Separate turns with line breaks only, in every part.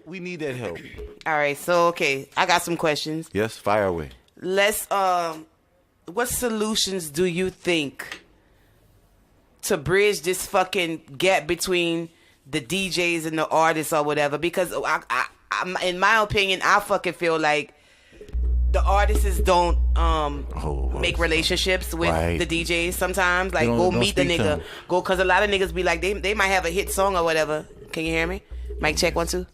We need that help.
All right, so okay, I got some questions.
Yes, fire away.
Let's what solutions do you think to bridge this fucking gap between the DJs and the artists or whatever? Because I in my opinion, I fucking feel like the artists don't make relationships with the DJs sometimes. Like, go meet the nigga. Go, because a lot of niggas be like, they might have a hit song or whatever. Can you hear me? Mic check, 1, 2.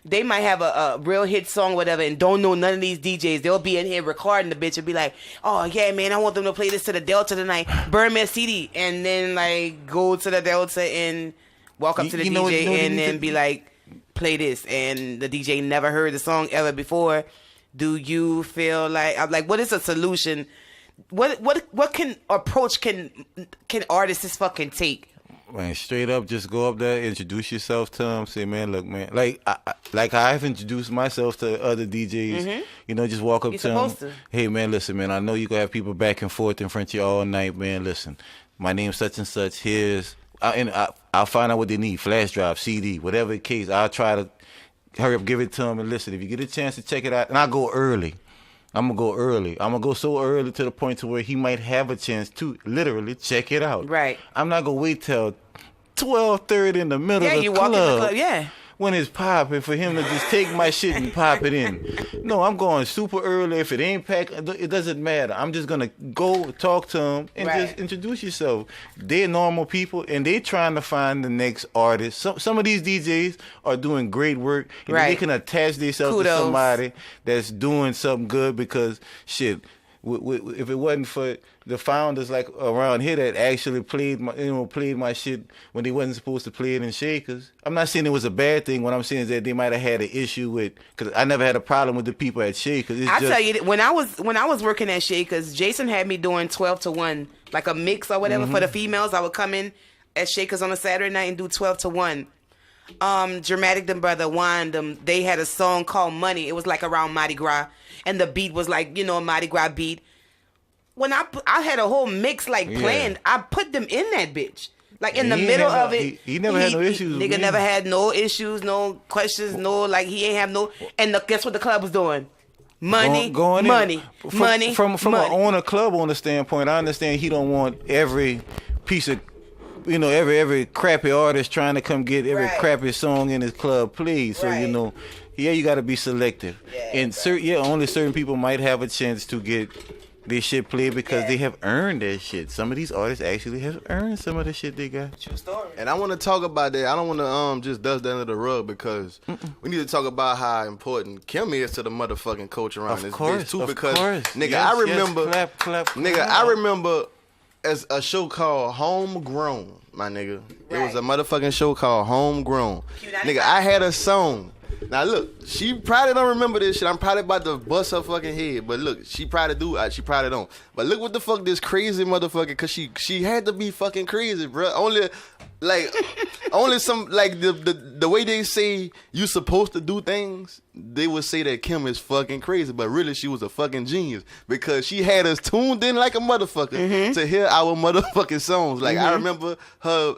They might have a real hit song, whatever, and don't know none of these DJs. They'll be in here recording the bitch and be like, oh, yeah, man, I want them to play this to the Delta tonight. Burn me a CD. And then, like, go to the Delta and walk up to the DJ and then be like, play this. And the DJ never heard the song ever before. Do you feel like, I'm like, what is a solution? What can approach can artists fucking take?
Man, straight up, just go up there, introduce yourself to them, say, man, look, man, like I've introduced myself to other DJs, you know, just walk up to them. Hey, man, listen, man, I know you gonna have people back and forth in front of you all night, man. Listen, my name's such and such. I'll find out what they need, flash drive, CD, whatever the case. I'll try to hurry up, give it to them, and listen, if you get a chance to check it out, and I'll go early. I'm going to go early. I'm going to go so early to the point to where he might have a chance to literally check it out.
Right.
I'm not going to wait till 12:30 in the middle of the club. Yeah, you walk in the club, yeah. When it's popping for him to just take my shit and pop it in. No, I'm going super early. If it ain't packed, it doesn't matter. I'm just going to go talk to him and just introduce yourself. They're normal people, and they're trying to find the next artist. Some of these DJs are doing great work, and they can attach themselves to somebody that's doing something good because, shit, if it wasn't for the founders like around here that actually played my shit when they wasn't supposed to play it in Shakers, I'm not saying it was a bad thing. What I'm saying is that they might have had an issue with, because I never had a problem with the people at Shakers.
Tell you, when I was working at Shakers, Jason had me doing 12 to 1, like a mix or whatever for the females. I would come in at Shakers on a Saturday night and do 12 to 1. Dramatic them brother Wine them, they had a song called Money. It was like around Mardi Gras, and the beat was like, you know, a Mardi Gras beat. When I had a whole mix like planned, I put them in that bitch. Like in the middle of it.
He never had no issues.
Nigga never had no issues, no questions, no, like he ain't have no. And guess what the club was doing? Money, money.
From an owner, club owner standpoint, I understand he don't want every piece of, you know, every crappy artist trying to come get every crappy song in his club played. So, you know, you got to be selective. And only certain people might have a chance to get their shit played because they have earned their shit. Some of these artists actually have earned some of the shit they got.
True story. And I want to talk about that. I don't want to just dust that under the rug because we need to talk about how important Kim is to the motherfucking culture around this bitch too. Because nigga, I remember, I remember as a show called Homegrown, my nigga. It was a motherfucking show called Homegrown. Nigga, I had a song. Now look, she probably don't remember this shit. I'm probably about to bust her fucking head. But look, she probably do. She probably don't. But look what the fuck this crazy motherfucker, cause she had to be fucking crazy, bro. Only some like the way they say you supposed to do things, they would say that Kim is fucking crazy, but really she was a fucking genius because she had us tuned in like a motherfucker to hear our motherfucking songs. Like I remember her.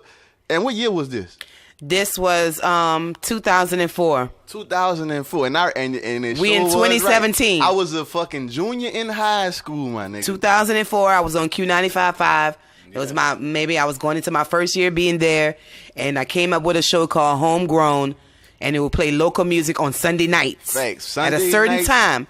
And what year was this?
This was 2004.
2004, and
we in 2017.
I was a fucking junior in high school, my nigga.
2004. I was on Q95.5. It was maybe I was going into my first year being there, and I came up with a show called Homegrown, and it would play local music on Sunday nights at a certain time.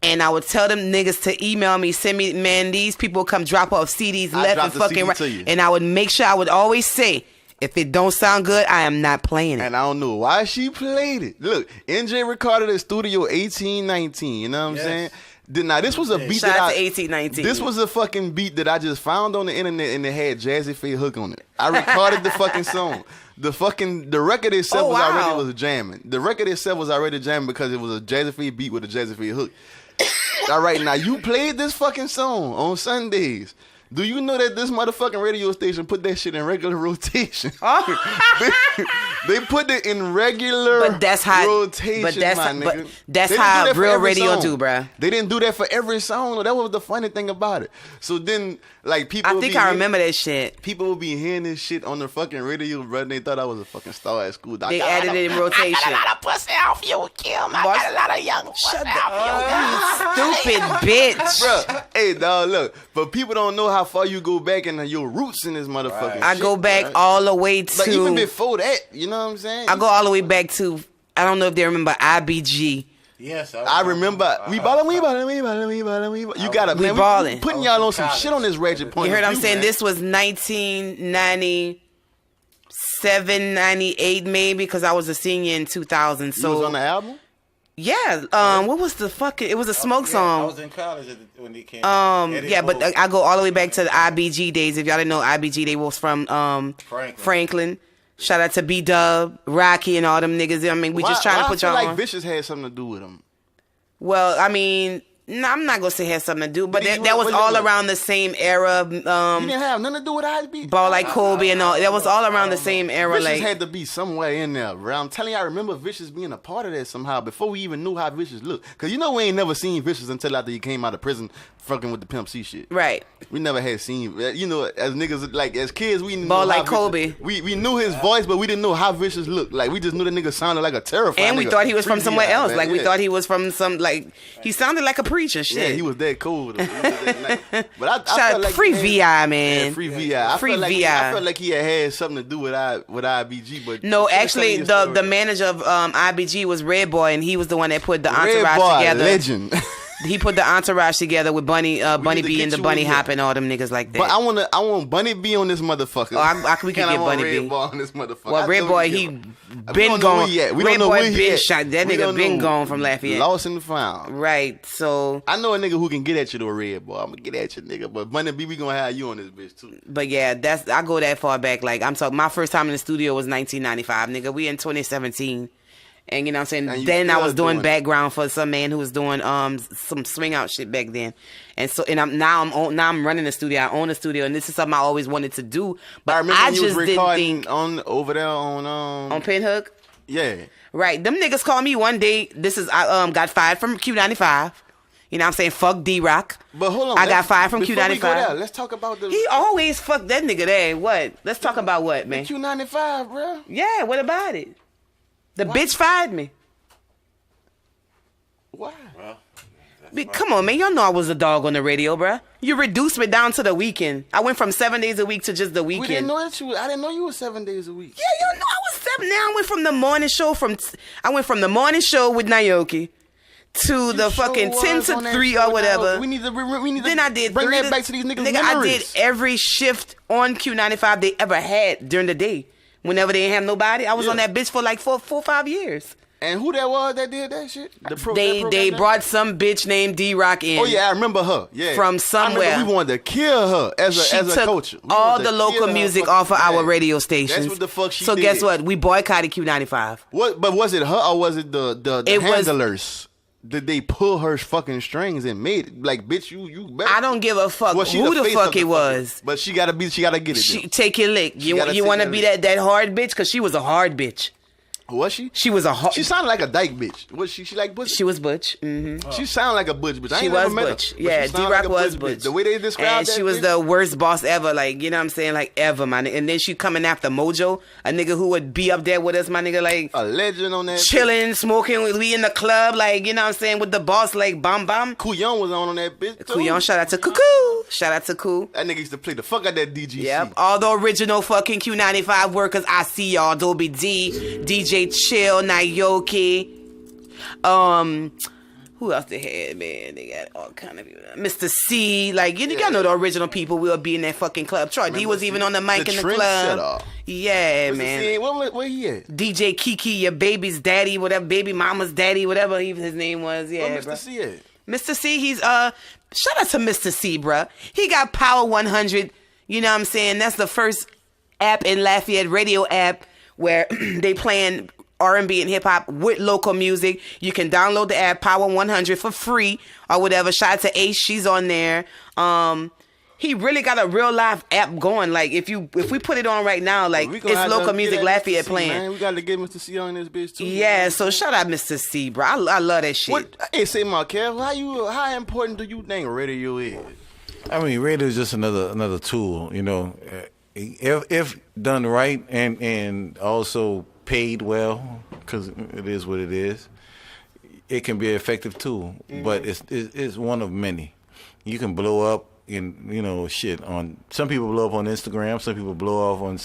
And I would tell them niggas to email me, send me, man, these people come drop off CDs left and fucking right, and I would make sure I would always say, if it don't sound good, I am not playing it.
And I don't know why she played it. Look, NJ recorded at Studio 1819. You know what I'm saying? Now, this was a beat
Shout out to 1819.
This was a fucking beat that I just found on the internet and it had Jazzy Faye Hook on it. I recorded the fucking song. The record itself was jamming. The record itself was already jamming because it was a Jazzy Faye beat with a Jazzy Faye hook. All right, now you played this fucking song on Sundays. Do you know that this motherfucking radio station put that shit in regular rotation? They put it in regular rotation,
But that's how real radio do, bruh.
They didn't do that for every song. That was the funny thing about it. So then, like, people...
I remember that shit.
People would be hearing this shit on the fucking radio, bro, and they thought I was a fucking star at school.
They added it in rotation.
I got a lot of pussy off you, Kim. I got a lot of young pussy off
you. Stupid bitch.
Bro, hey, dog, look. But people don't know how far you go back and your roots in this motherfucking shit.
I go back all the way to...
Like, even before that, you know what I'm saying?
I go all the way back to... I don't know if they remember IBG.
Yes,
I remember. We ballin'. You gotta, man. We ballin'. Putting y'all on some shit on this Ratchet point.
You heard I'm saying? This was 1997, 98 maybe, because I was a senior in 2000. So
you was on the album?
Yeah. What was the fucking? It was a Smoke song.
I was in college when they came.
Yeah, but I go all the way back to the IBG days. If y'all didn't know, IBG, they was from Franklin. Shout out to B-Dub, Rocky, and all them niggas. I mean, we just trying to put y'all on.
I feel like Vicious had something to do with them.
Well, I mean, no, I'm not gonna say it had something to do, but that was all around the same era.
You didn't have nothing to do with IB.
Ball like Kobe and all. That was all around the same era.
Vicious had to be somewhere in there, bro. I'm telling you, I remember Vicious being a part of that somehow before we even knew how Vicious looked. Cause you know we ain't never seen Vicious until after he came out of prison, fucking with the Pimp C shit.
Right.
We never had seen, you know, as niggas, like as kids, we knew
Ball like Kobe.
We knew his voice, but we didn't know how Vicious looked. Like we just knew the nigga sounded like a terrifying.
And we
nigga.
thought he was from somewhere else.
Man.
Like we thought he was from some he sounded like a preacher. Shit.
Yeah, he was that cool. But I
felt like
free
VI, man.
Yeah, free VI. I felt like he had something to do with IBG, but
no, actually, the manager of IBG was Red Boy, and he was the one that put the entourage together.
Legend.
He put the entourage together with Bunny B and the Bunny Hop and all them niggas like that.
But I want Bunny B on this motherfucker.
We can get Bunny B.
Red Boy on this motherfucker.
Well, Red Boy, he been gone. Red Boy been shot. That nigga been gone from Lafayette.
Lost and found.
Right. So
I know a nigga who can get at you though, Red Boy. I'm gonna get at you, nigga. But Bunny B, we gonna have you on this bitch too.
But yeah, I go that far back. Like I'm talking, my first time in the studio was 1995, nigga. We in 2017. And you know what I'm saying? Then I was doing background for some man who was doing some swing out shit back then. And so I'm running the studio. I own the studio, and this is something I always wanted to do. But I just didn't think
over there on
Pinhook.
Yeah.
Right. Them niggas called me one day. I got fired from Q95. You know what I'm saying? Fuck D-Rock.
But hold on.
I got fired from
Q95.
We go there,
let's talk about the...
He always fucked that nigga there. What? Let's talk about what, man?
Q95, bro.
Yeah, what about it? The bitch fired me.
Why?
Well,
come on, man. Y'all know I was a dog on the radio, bruh. You reduced me down to the weekend. I went from 7 days a week to just the weekend.
I didn't know you were 7 days a week.
Yeah, you know I was 7. Now I went from the morning show with Naoki to the fucking 10 to 3 or whatever.
We need to
then I did
bring that back to these niggas'
memories. I did every shift on Q95 they ever had during the day. Whenever they didn't have nobody, I was on that bitch for like 4 or 5 years.
And who that was that did that shit?
They brought some bitch named D-Rock in.
Oh yeah, I remember her. Yeah,
from somewhere.
I remember we wanted to kill her as a coach.
All the local music off of our radio stations.
That's what the fuck she
did. So guess what? We boycotted Q95.
What? But was it her or was it the handlers? Did they pull her fucking strings and made it? Like, bitch, you better.
I don't give a fuck who the fuck it was.
But she gotta get it.
Take your lick. You want to be that hard bitch? Because she was a hard bitch.
Was she?
She was a hard.
She sounded like a dyke bitch. Was she? She like butch?
She was butch. Mm-hmm.
She sounded like a butch bitch.
She was butch. Yeah, D-Rock was butch.
The way they described
and she was the worst boss ever. Like, you know what I'm saying? Like, ever, man. And then she coming after Mojo, a nigga who would be up there with us, my nigga, like
a legend on that.
Chilling, smoking. We in the club, like, you know what I'm saying, with the boss, like Bam Bam.
Kuyon was on that bitch too.
Kuyon, shout out to Cuckoo. Shout out to Koo.
That nigga used to play the fuck out that DGC.
Yep. All the original fucking Q95 workers. I see y'all. Dolby D, DJ Chill, Naoki. Who else they had, man? They got all kind of people. Mr. C. Like, you gotta know the original people will be in that fucking club. Troy D was even on the mic in the club. Yeah,
Mr.
man.
C, where he at?
DJ Kiki, your baby's daddy, whatever, baby mama's daddy, whatever his name was. Yeah,
where Mr. C at?
Mr. C, he's shout out to Mr. C, bruh. He got Power 100. You know what I'm saying? That's the first app in Lafayette, radio app, where they playing R&B and hip hop with local music. You can download the app Power 100 for free or whatever. Shout out to Ace, she's on there. He really got a real live app going. Like if we put it on right now, like it's local music Lafayette playing.
Man. We got to get Mr. C on this bitch too.
Yeah, man. So shout out Mr. C, bro. I love that shit.
Hey, say Markell, how important do you think radio is?
I mean, radio is just another tool. You know, if done right and also paid well, because it is what it is, it can be an effective tool. Mm-hmm. But it's one of many. You can blow up. And on some people blow up on Instagram, some people blow off on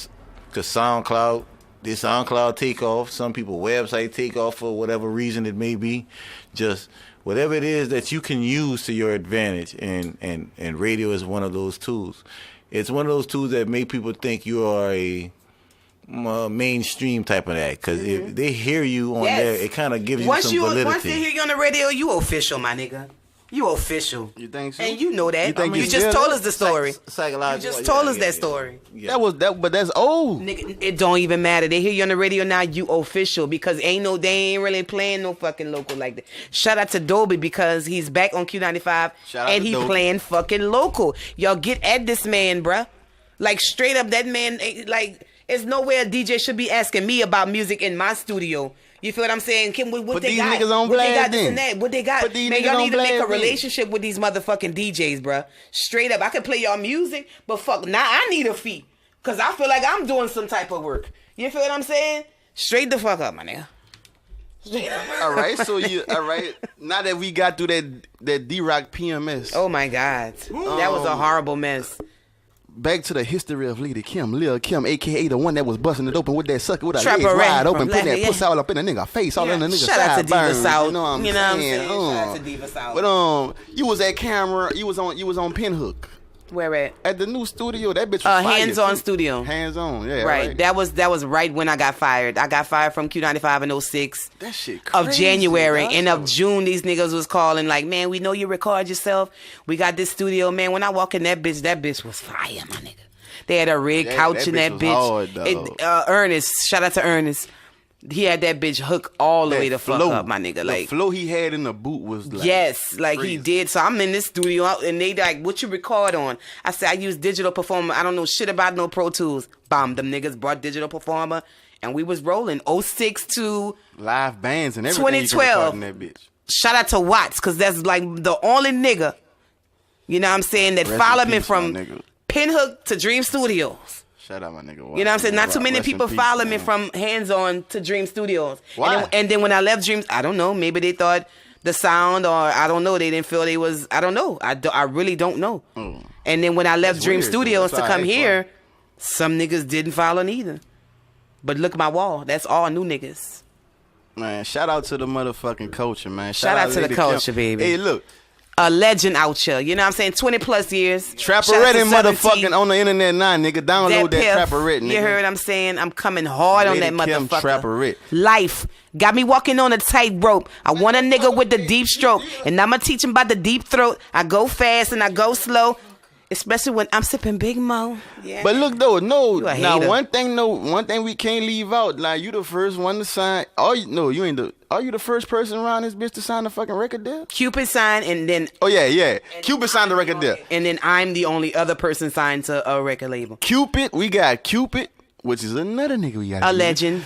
because SoundCloud take off. Some people website take off for whatever reason it may be. Just whatever it is that you can use to your advantage, and radio is one of those tools. It's one of those tools that make people think you are a mainstream type of act, because if they hear you on there, it kind of gives you some validity.
Once they hear you on the radio, you official, my nigga. You official.
You think so?
And you know that. You just told us the story.
Psychological.
You just told us that story.
Yeah. But that's old.
Nigga, it don't even matter. They hear you on the radio now, you official, because they ain't really playing no fucking local like that. Shout out to Dolby, because he's back on Q95 and he playing fucking local. Y'all get at this man, bruh. Like straight up, that man, like, there's nowhere a DJ should be asking me about music in my studio. You feel what I'm saying? What they got? What they got this and that? What they got? Man, y'all need to make a relationship with these motherfucking DJs, bruh. Straight up. I can play y'all music, but fuck, now I need a fee. Because I feel like I'm doing some type of work. You feel what I'm saying? Straight the fuck up, my nigga.
All right. Now that we got through that D-Rock PMS.
Oh, my God. That was a horrible mess.
Back to the history of Lady Kim, Lil Kim, a.k.a. the one that was busting it open with that sucker with her
legs
wide open, putting that pussy all up in the nigga face, all in the nigga
Shout out to Diva South.
You know what I'm saying?
Shout out to Diva South.
But you was at camera, you was on Pinhook.
Where at?
At the new studio. That bitch was fire.
Hands-on studio.
Hands-on, yeah.
Right. That was right when I got fired. I got fired from Q95 in 06.
That shit crazy.
Of January. And of June, these niggas was calling like, man, we know you record yourself. We got this studio. Man, when I walk in that bitch was fire, my nigga. They had a red couch in that bitch.
Hard,
Ernest, shout out to Ernest. He had that bitch hook all the way the fuck up, my nigga.
The flow he had in the boot was like,
yes, like
crazy.
He did. So I'm in this studio and they like, what you record on? I said, I use Digital Performer. I don't know shit about no Pro Tools. Bomb, them niggas brought Digital Performer and we was rolling 06 to
live bands and everything.
2012.
In that bitch.
Shout out to Watts, because that's like the only nigga, you know what I'm saying, that followed me from Pinhook to Dream Studios.
Shout out my nigga.
You know what I'm saying? Not too many people follow me from Hands-On to Dream Studios.
Why?
And then when I left Dreams, I don't know. Maybe they thought the sound, or I don't know. They didn't feel they was. I don't know. I really don't know. And then when I left Dream Studios to come here, some niggas didn't follow neither. But look at my wall. That's all new niggas.
Man, shout out to the motherfucking culture, man.
Shout out to the culture, baby.
Hey, look.
A legend out here, you know what I'm saying? 20 plus years.
Trapperette and motherfucking on the internet now, nigga. Download that Trapperette, nigga.
You heard what I'm saying? I'm coming hard on that
Kim
motherfucker.
Trapperette.
Life got me walking on a tightrope. I want a nigga with the deep stroke, and I'ma teach him about the deep throat. I go fast and I go slow, especially when I'm sipping Big Mo. Yeah.
But look though, now one thing we can't leave out. Like, you the first one to sign. Are you the first person around this bitch to sign the fucking record deal?
Cupid signed, and then
Cupid signed the record deal,
and then I'm the only other person signed to a record label.
We got Cupid, which is another nigga we got.
A legend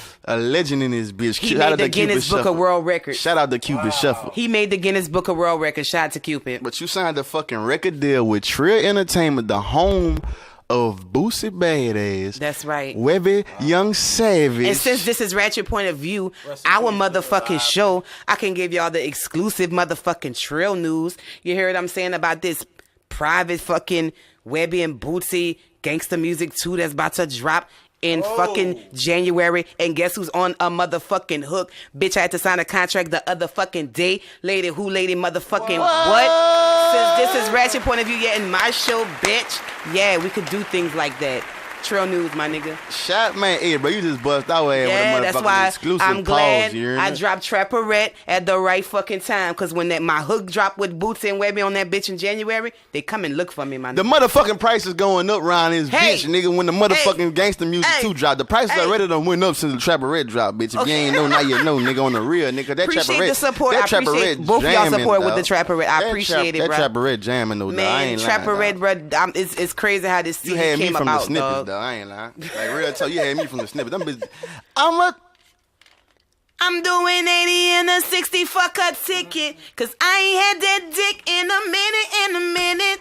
in
this bitch.
He made the Guinness Book of World Records.
Shout out to Cupid Shuffle.
He made the Guinness Book of World Records. Shout out to Cupid.
But you signed the fucking record deal with Trill Entertainment, the home of Boosie Badass.
That's right.
Webby Young Savage.
And since this is Ratchet Point of View, our motherfucking show, I can give y'all the exclusive motherfucking Trill news. You hear what I'm saying about this private fucking Webby and Boosie Gangsta Music 2 that's about to drop in fucking January, and guess who's on a motherfucking hook? Bitch, I had to sign a contract the other fucking day. Lady motherfucking what? Since this is Ratchet Point of View, in my show, bitch. Yeah, we could do things like that. Trail News, my nigga.
Shot, man. Hey, bro, you just bust out with a motherfucking
that's why
exclusive
I'm glad
pause,
I dropped Trapperette at the right fucking time. Because when my hook dropped with Bootsy and Webby on that bitch in January, they come and look for me, my nigga.
The motherfucking price is going up around this bitch, nigga. When the motherfucking gangster music 2 dropped, the prices already done went up since the Trapperette dropped, bitch. If you ain't know, now you know, nigga, on the real, nigga. That
appreciate
Trapperette,
the support.
that
I appreciate
Trapperette
both of y'all support with the
jamming,
Trapperette. I appreciate it, bro.
That Trapperette jamming, though,
man.
I ain't
Trapperette, bro. It's crazy how this CD came about,
You had me from the snippets,
dog.
though. I ain't lying. Like, real talk, you had me from the snippets.
I'm doing 80 and a 60, fuck a ticket. Cause I ain't had that dick in a minute.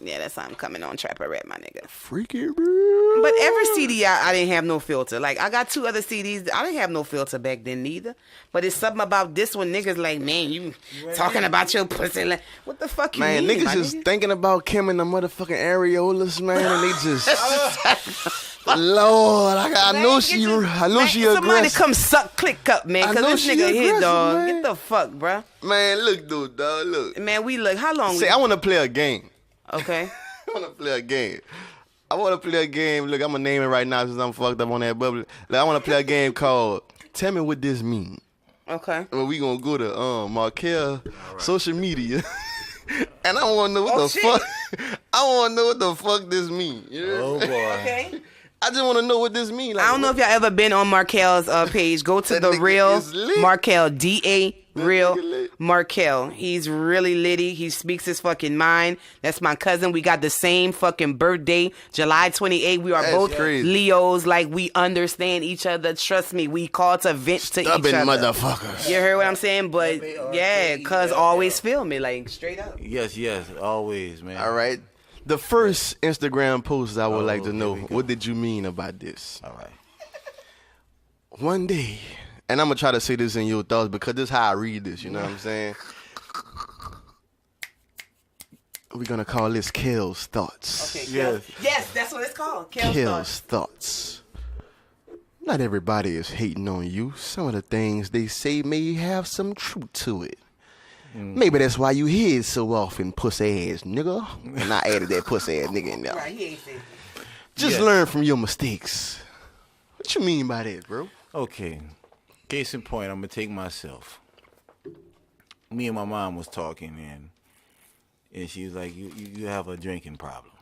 Yeah, that's how I'm coming on Trapperette, my nigga.
Freaky, bro.
But every CD, I didn't have no filter. Like, I got 2 other CDs. I didn't have no filter back then, neither. But it's something about this one. Niggas like, man, you talking about your pussy. Like, what the fuck you mean,
niggas just thinking about Kim and the motherfucking areolas, man, and they just... Lord, I know she aggressive.
Somebody come suck click up, man. Cause this nigga here, dog. Man. Get the fuck, bruh.
Man, look, dude, dog, look.
Man, we look. How long?
I want to play a game.
Okay.
I want to play a game. Look, I'm going to name it right now since I'm fucked up on that bubble. Like, I want to play a game called Tell Me What This Mean.
Okay.
Well, we going to go to Markell social media. And I want to know what the fuck. I want to know what the fuck this mean. You know?
Oh, boy.
Okay.
I just want to know what this mean. Like,
I don't know if y'all ever been on Markell's page. Go to the real Markell, DA real Markell. He's really litty. He speaks his fucking mind. That's my cousin. We got the same fucking birthday, July 28th. We are both crazy. Leos. Like, we understand each other. Trust me, we call to vent to each other.
Motherfuckers.
You heard what I'm saying? But yeah, cuz always feel me, like, straight up.
Yes, always, man.
All right. The first Instagram post I would like to know, what did you mean about this?
All right.
One day, and I'm going to try to say this in your thoughts because this is how I read this, you know what I'm saying? We're going to call this Kel's Thoughts.
Okay, yes, that's what it's called. Kel's
Thoughts. Not everybody is hating on you. Some of the things they say may have some truth to it. Maybe that's why you hear it so often, pussy ass nigga. And I added that pussy ass nigga in there.
Right, he ain't saying.
Just learn from your mistakes. What you mean by that, bro?
Okay. Case in point, I'm going to take myself. Me and my mom was talking, and she was like, you have a drinking problem.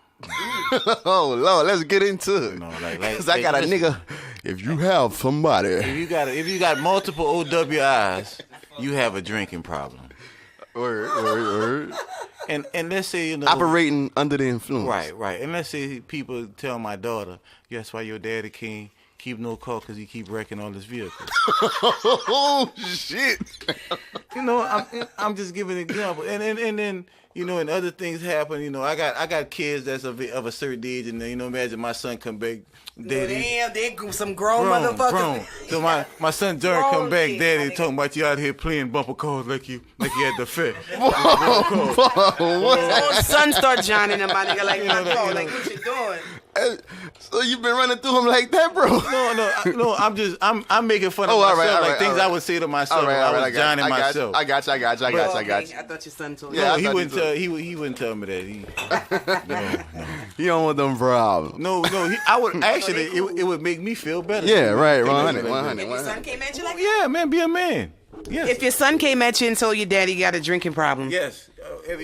Oh, Lord, let's get into it.
You know,
Because I got a nigga, if you have somebody.
If you got multiple OWIs, you have a drinking problem.
Word.
And let's say,
operating under the influence.
Right. And let's say people tell my daughter, that's why your daddy can't keep no car because he keep wrecking all his vehicles.
Oh, shit.
I'm just giving an example. And then, and other things happen. I got kids that's of a certain age, and imagine my son come back. Daddy,
damn, they some grown motherfuckers.
So my son Darren come back, daddy talking about you out here playing bumper cars like you at the fair.
What?
Son start joining him, my nigga, like, like what you doing?
So you been running through him like that, bro?
No. I'm making fun of myself, things I would say to myself. I was joining myself.
I got you.
I thought your son told you.
No, he wouldn't tell me that. No.
He don't want them problems.
No. I would actually. It would make me feel better.
Yeah, right. 100.
If your son came at you like
that? Yeah, man, be a man. Yes.
If your son came at you and told your daddy got a drinking problem.
Yes.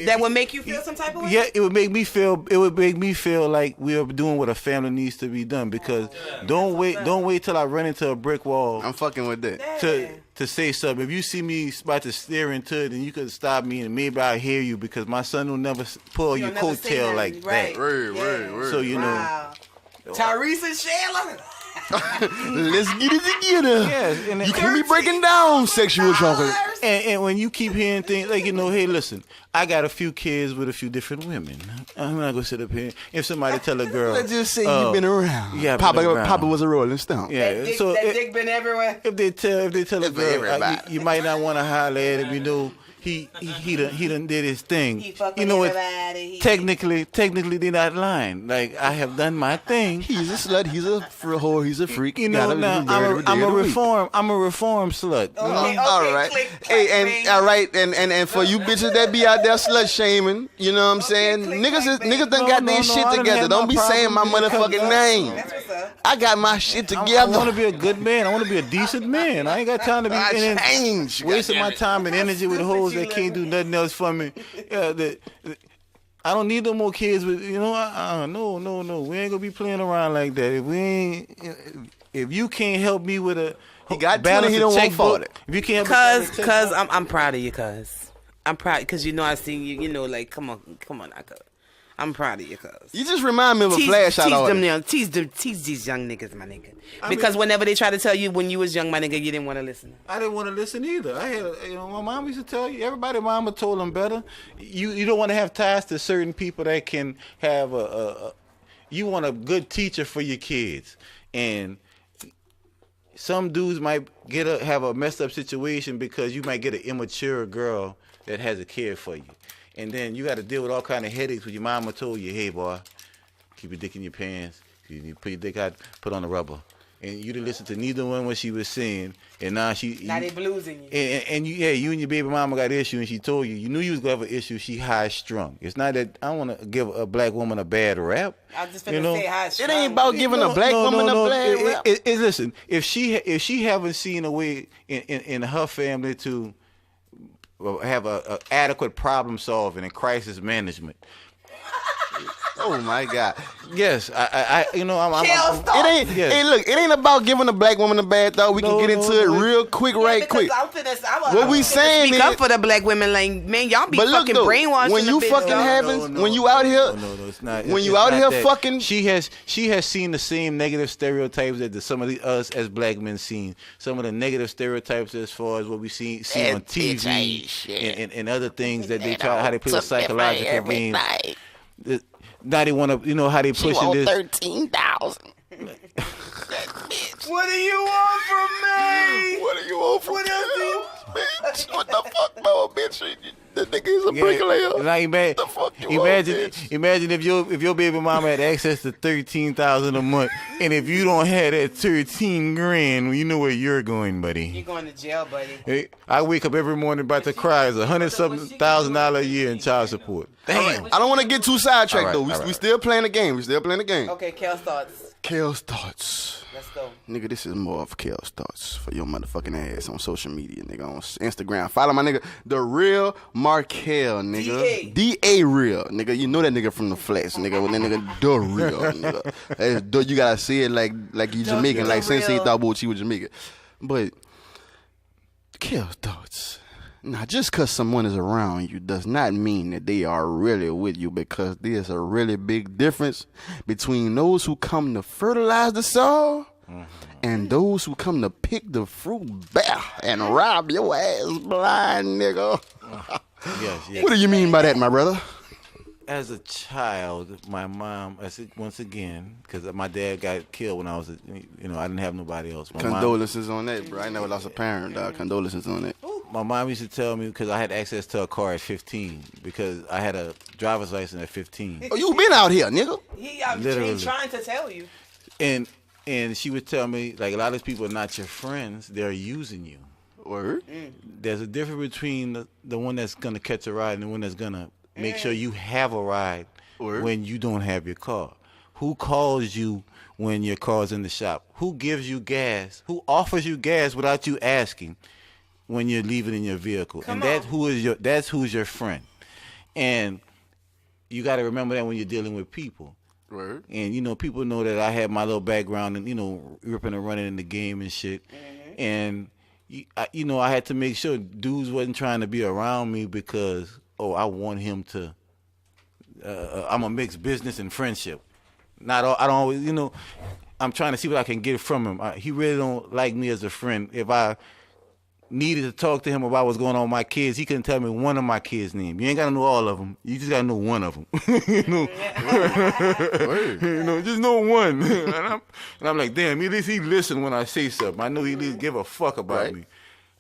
That would make you feel some type of way?
Yeah, it would make me feel like we are doing what a family needs to be done, because don't wait till I run into a brick wall.
I'm fucking with that.
To say something. If you see me about to stare into it, then you could stop me and maybe I'll hear you, because my son will never pull your coattail like that.
Word.
So
Tyrese and Shayla.
Let's get it together.
Yes,
you can't be breaking down sexual chocolate.
And when you keep hearing things like, hey, listen, I got a few kids with a few different women. I'm not gonna sit up here. If somebody tell a girl,
let's just say you've been around.
Yeah,
Papa was a Rolling Stone.
Yeah,
that dick been everywhere.
If they tell a girl, you might not want to holler at him. he done did his thing. You know what? Technically, they're not lying. Like, I have done my thing.
He's a slut. He's a whore. He's a freak.
You know, now I'm a reform slut.
Okay, all right.
Hey, all right, and for you bitches that be out there slut shaming, you know what I'm saying? Niggas done got their shit together. Don't be saying my motherfucking name.
That's what's up.
I got my shit together.
I want to be a good man. I want to be a decent man. I ain't got time to be wasting my time and energy with hoes that can't do nothing else for me. Yeah, I don't need no more kids with, you know, no. We ain't gonna be playing around like that. If you can't help me with
he got 20, he don't want 40.
If you can't,
cuz I'm proud of you, cuz. I'm proud because you know I seen you. You know, like come on, now, cuz. I'm proud of you, cuz.
You just remind me of a flash out of
tease these young niggas, my nigga. Because whenever they try to tell you when you was young, my nigga, you didn't want to listen.
I didn't want to listen either. I had, my mom used to tell you. Everybody, mama told them better. You don't want to have ties to certain people that can have you want a good teacher for your kids, and some dudes might have a messed up situation because you might get an immature girl that has a kid for you. And then you got to deal with all kind of headaches when your mama told you, hey, boy, keep your dick in your pants. You put your dick out, put on the rubber. And you didn't listen to neither one what she was saying. And now
they bluesing you.
And you and your baby mama got an issue, and she told you. You knew you was going to have an issue. She high-strung. It's not that I don't want to give a black woman a bad rap.
I was just finna say high-strung.
It ain't about giving a black woman a bad rap.
Listen, if she haven't seen a way in her family to have a adequate problem solving and crisis management.
Oh my God!
Yes, I'm.
It ain't. Yes. Hey, look, it ain't about giving a black woman a bad thought. We can get into it real quick, quick. What we saying is,
speak up for the black women, like man, y'all be fucking brainwashed.
When you fucking having, when you out here,
it's not.
When you out here fucking,
she has seen the same negative stereotypes that some of us as black men seen. Some of the negative stereotypes as far as what we see on TV and other things that they try how they play a psychological game. Now they want to, how they pushing this.
13,000.
What do you want from me?
What do you want from me?
What else do you
bitch? What the fuck, no, bitch? That nigga is a bricklayer.
Now imagine if your baby mama had access to $13,000 a month, and if you don't have that 13 grand, you know where you're going, buddy.
You're going to jail, buddy.
Hey, I wake up every morning about to cry. It's $100,000 a year in child support.
Damn. I don't want to get too sidetracked though. We still playing the game.
Okay, Kel's thoughts.
Let's go. Nigga, this is more of Kel's thoughts for your motherfucking ass on social media, nigga. On Instagram. Follow my nigga, the real Markell, nigga. D.A. real, nigga. You know that nigga from the flesh, nigga. When that nigga, the real, nigga. You gotta say it like you Jamaican, like Sensei thought she was Jamaican. But, Kel's thoughts. Now, just because someone is around you does not mean that they are really with you, because there's a really big difference between those who come to fertilize the soil and those who come to pick the fruit bare and rob your ass blind, nigga.
Yes.
What do you mean by that, my brother?
As a child, my mom, once again, because my dad got killed when I was, I didn't have nobody else.
Condolences on that, bro. I never lost a parent, dog. Condolences on that.
My mom used to tell me, because I had access to a car at 15, because I had a driver's license at 15.
Oh, you been out here, nigga.
He trying to tell you.
And she would tell me, like, a lot of these people are not your friends. They're using you.
Word?
There's a difference between the one that's going to catch a ride and the one that's going to make sure you have a ride when you don't have your car. Who calls you when your car's in the shop? Who gives you gas? Who offers you gas without you asking when you're leaving in your vehicle? That's who's your friend. And you got to remember that when you're dealing with people.
Word.
And, people know that I had my little background and, ripping and running in the game and shit. And, I had to make sure dudes wasn't trying to be around me because, I want him to, I'm a mix business and friendship. I don't always, I'm trying to see what I can get from him. He really don't like me as a friend. If I needed to talk to him about what's going on with my kids, he couldn't tell me one of my kids' name. You ain't got to know all of them. You just got to know one of them. Just know one. And I'm like, damn, at least he listen when I say something. I know he at least give a fuck about me.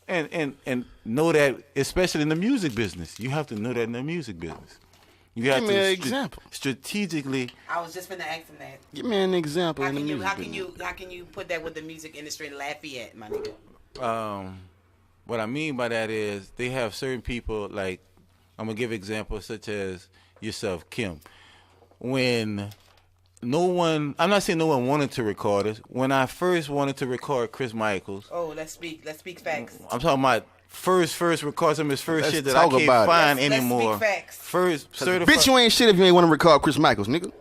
And know that, especially in the music business, you have to know that in the music business. You have
Give me an example.
Strategically.
I was just finna ask him that.
Give me an example
How can you put that with the music industry in Lafayette, my nigga?
What I mean by that is they have certain people, like, I'm gonna give examples such as yourself, Kim. When I'm not saying no one wanted to record us. When I first wanted to record Chris Michaels.
Oh, let's speak facts.
I'm talking about first record some of his first shit that I can't find anymore.
Let's speak facts.
First certified.
Bitch, you ain't shit if you ain't want to record Chris Michaels, nigga.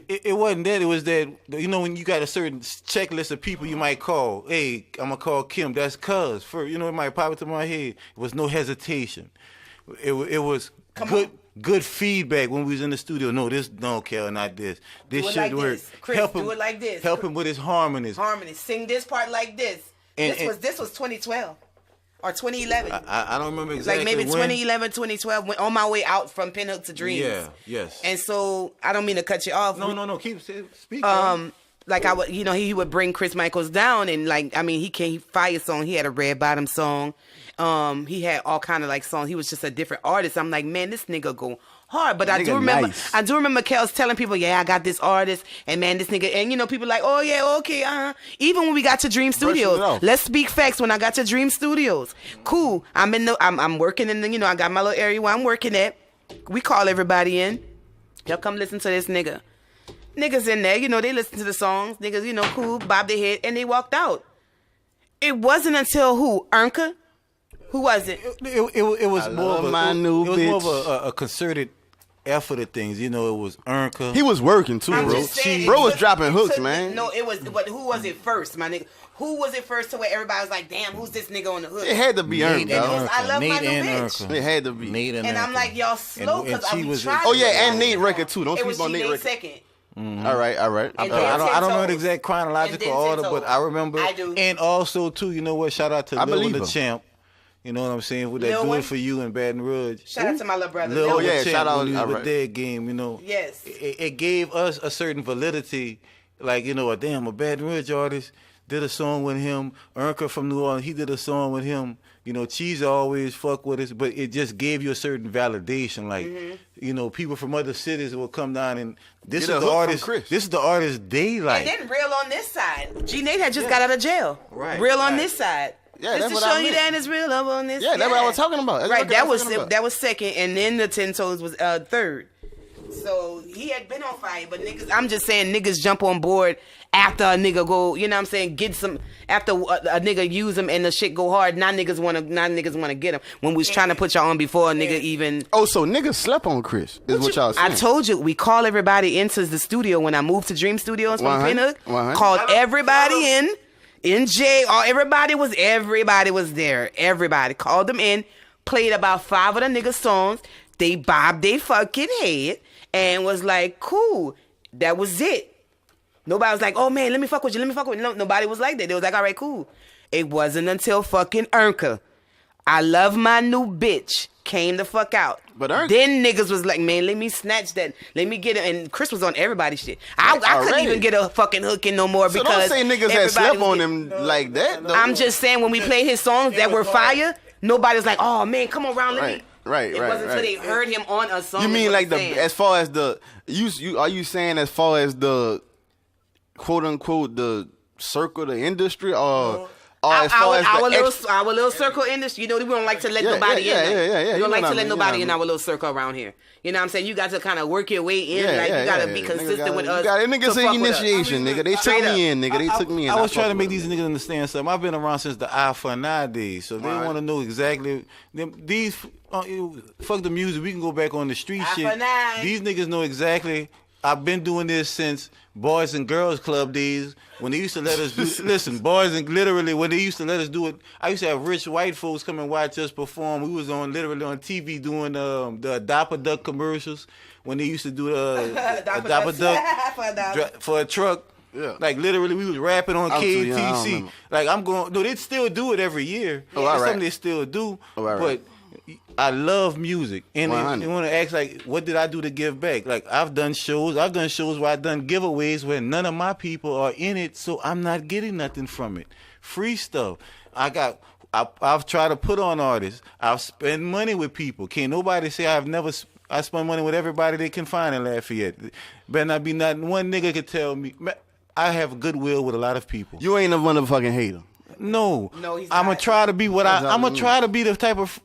It wasn't that. It was that, you know, when you got a certain checklist of people you might call. Hey, I'm going to call Kim. That's cuz. You know, it might pop into my head. It was no hesitation. It was good feedback when we was in the studio. No, Kel, not this. This shit work.
Chris, do it like this.
Help him with his harmonies.
Sing this part like this. This was 2012. Or 2011.
I don't remember exactly.
Like maybe 2011, 2012, went on my way out from Pinhook to Dreams.
Yeah, yes.
And so, I don't mean to cut you off.
No, keep speaking.
Like I would, you know, he would bring Chris Michaels down, and like, I mean, he fire song. He had a Red Bottom song. He had all kind of like songs. He was just a different artist. I'm like, man, this nigga go hard. But I do remember Kel's telling people, yeah, I got this artist, and man, this nigga, and you know, people like, oh yeah, okay, Even when we got to Dream Studios, let's speak facts. When I got to Dream Studios, cool. I'm working in the, you know, I got my little area where I'm working at. We call everybody in. Y'all come listen to this nigga. Niggas in there, you know, they listen to the songs. Niggas, you know, cool, bob their head, and they walked out. It wasn't until who? Ernka? Who was it?
It was more of a concerted effort of things. You know, it was Ernka.
He was working too, bro. Bro was dropping hooks, man.
No, it was. But who was it first, my nigga? Who was it first to where everybody was like, damn, who's this nigga on the hook?
It had to be Ernka.
I love my new bitch.
It had to be.
Nate and
I'm like, y'all slow because I was trying.
Oh yeah, and Nate record too. Don't sleep on Nate record.
Second.
Mm-hmm. All right.
I don't know the exact chronological order, but I remember. I do. And also too, you know what? Shout out to Lil the Champ. You know what I'm saying? With that doing for you in Baton Rouge.
Shout out to my little brother.
Shout out to the dead game. You know.
Yes.
It gave us a certain validity, like, you know, a Baton Rouge artist did a song with him. Ernka from New Orleans, he did a song with him. You know, Cheese always fuck with us, but it just gave you a certain validation. Like, you know, people from other cities will come down and this is the artist. This is the artist they like.
And then Real on this side. G Nate had just got out of jail.
Right.
Real on this side.
Yeah,
just to show you that it's real up on this.
Yeah, that's what I was talking about.
Right, that was second, and then the 10 Toes was third. So he had been on fire, but niggas, I'm just saying, niggas jump on board after a nigga go, you know what I'm saying, get some, after a nigga use them and the shit go hard, now niggas wanna get him. When we was trying to put y'all on before a nigga even.
Oh, so niggas slept on Chris, is what y'all saying.
I told you, we call everybody into the studio when I moved to Dream Studios from Pinhook. Called everybody in jail. Everybody was there. Everybody called them in, played about 5 of the niggas' songs. They bobbed their fucking head and was like, cool. That was it. Nobody was like, oh man, let me fuck with you. No, nobody was like that. They was like, all right, cool. It wasn't until fucking Ernka, I love my new bitch, came the fuck out.
But Ernka,
then niggas was like, man, let me snatch that. Let me get it. And Chris was on everybody's shit. I couldn't even get a fucking hook in no more
so
because.
Don't say niggas had slept on him like that. Though.
I'm just saying, when we played his songs that were fire, nobody was like, oh man, come around, let me.
Right.
It wasn't until they heard him on a song.
You mean like as far as the are you saying as far as the quote unquote the circle, the industry, or as far as
our little circle industry? You know, we don't like to let nobody in. We don't like to let nobody in our little circle around here. You know what I'm saying? You got to kind of work your way in. You got to be consistent with us.
Niggas say initiation, nigga. They took me in, nigga. They took me in.
I was trying to make these niggas understand something. I've been around since the I for nowadays, so they want to know exactly these. Fuck the music. We can go back on the street shit. These niggas know exactly. I've been doing this since Boys and Girls Club days when they used to let us do. Listen, boys and literally when they used to let us do it. I used to have rich white folks come and watch us perform. We was literally on TV doing the Adopt a Duck commercials when they used to do the Adopt a Duck for a truck.
Yeah.
Like literally, we was rapping on KTC. Like I'm going. No, they still do it every year.
Oh, all right.
Something they still do. Oh, all right. But I love music, and they want to ask like, what did I do to give back? Like I've done shows where I've done giveaways where none of my people are in it, so I'm not getting nothing from it. Free stuff. I got I've tried to put on artists. I've spent money with people. Can't nobody say I spend money with everybody they can find in Lafayette. Better not be not one nigga could tell me. I have goodwill with a lot of people.
You ain't a motherfucking hater.
No, he's I'm gonna try to be I'm gonna try to be the type of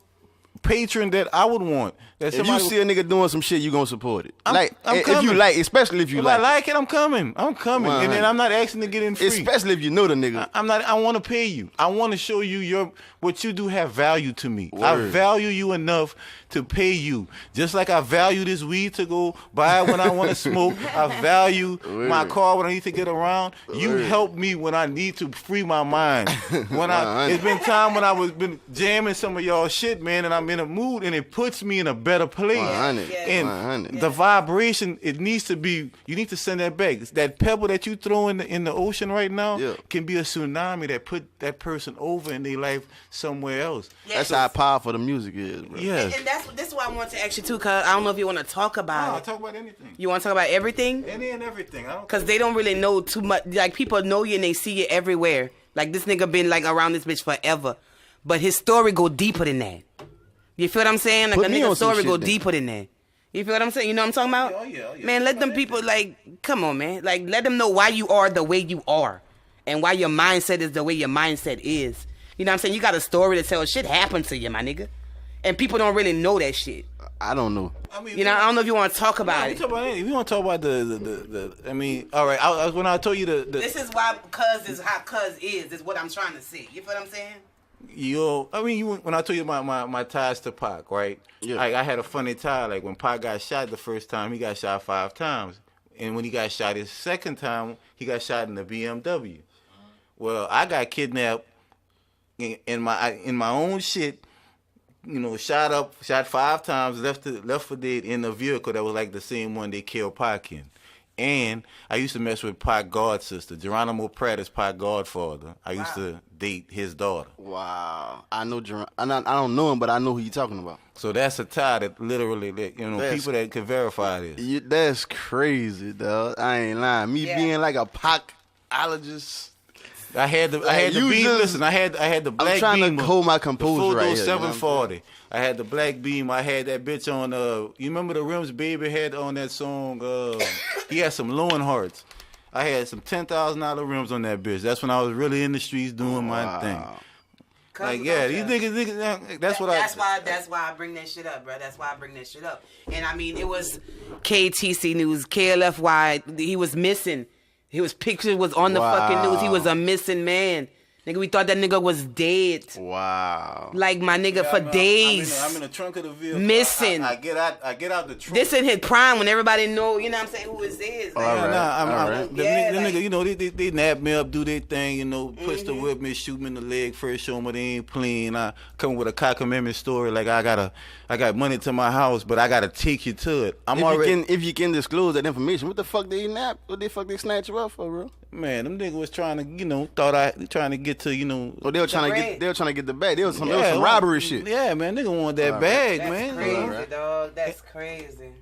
patron that I would want. That
if you see a nigga doing some shit, you gonna support it.
I'm
if you like, especially if you like.
If I like it, I'm coming. And then I'm not asking to get in free.
Especially if you know the nigga.
I want to pay you. I want to show you what you do have value to me.
Word.
I value you enough to pay you. Just like I value this weed to go buy when I want to smoke. I value my car when I need to get around. You help me when I need to free my mind. It's been time when I was been jamming some of y'all shit, man, and I'm in a mood, and it puts me in a better place.
100.
And
100.
the vibration, it needs to be. You need to send that back. That pebble that you throw in the ocean right now can be a tsunami that put that person over in their life somewhere else.
That's how powerful the music is, bro.
Yes.
And this is why I want to ask you too, cause I don't know if you want to talk about it.
I'll talk about anything.
You want to talk about everything?
Any and everything.
Cause they don't really know too much. Like people know you and they see you everywhere. Like this nigga been like around this bitch forever, but his story go deeper than that. You feel what I'm saying? Like a nigga's story go deeper than that. You feel what I'm saying? You know what I'm talking about?
Oh yeah.
Man, let them people come on, man. Like let them know why you are the way you are, and why your mindset is the way your mindset is. You know what I'm saying? You got a story to tell. Shit happened to you, my nigga, and people don't really know that shit.
I don't know.
I don't know if you want to talk about it.
We want to talk about the. I mean, all right. When I told you the.
This is why cuz is how cuz is what I'm trying to see. You feel what I'm saying?
When I told you my ties to Pac, right?
Yeah.
I had a funny tie. Like when Pac got shot the first time, he got shot 5 times, and when he got shot his second time, he got shot in the BMW. Well, I got kidnapped in my own shit. Shot 5 times, left for dead in a vehicle that was like the same one they killed Pac in. And I used to mess with Pac god sister. Geronimo Pratt is Pac godfather. I used to date his daughter.
Wow. I know I don't know him, but I know who you're talking about.
So that's a tie that literally, people that can verify this.
That's crazy, dog. I ain't lying. Me being like a Pac-ologist.
I had the beam. Listen, I had the black beam.
I'm trying to hold my composure right here.
740. I had the black beam. I had that bitch on. You remember the rims Baby had on that song? He had some Lowen Hearts. I had some $10,000 rims on that bitch. That's when I was really in the streets doing my thing. These niggas. That's
why I bring that shit up, bro. That's why I bring that shit up. And I mean, it was KTC News, KLFY. He was missing. His picture was on the fucking news. He was a missing man. Nigga, we thought that nigga was dead.
Wow.
Like my nigga for days.
I'm in the trunk of the vehicle.
Missing.
I get out the trunk.
This in his prime when everybody know, you know what I'm saying, who it is.
All right.
The nigga, they nab me up, do their thing, pistol whip me, shoot me in the leg, first show me they ain't playing. I come with a cock-a-memmon story, like I got money to my house, but I gotta take you to it.
If you can disclose that information, what the fuck they nab? What the fuck they snatch you up for, bro?
Man, them niggas was trying to, trying to get to,
Oh, they were trying to get the bag. There was some robbery shit.
Yeah, man, nigga want that bag, man.
That's crazy, dog. That's crazy.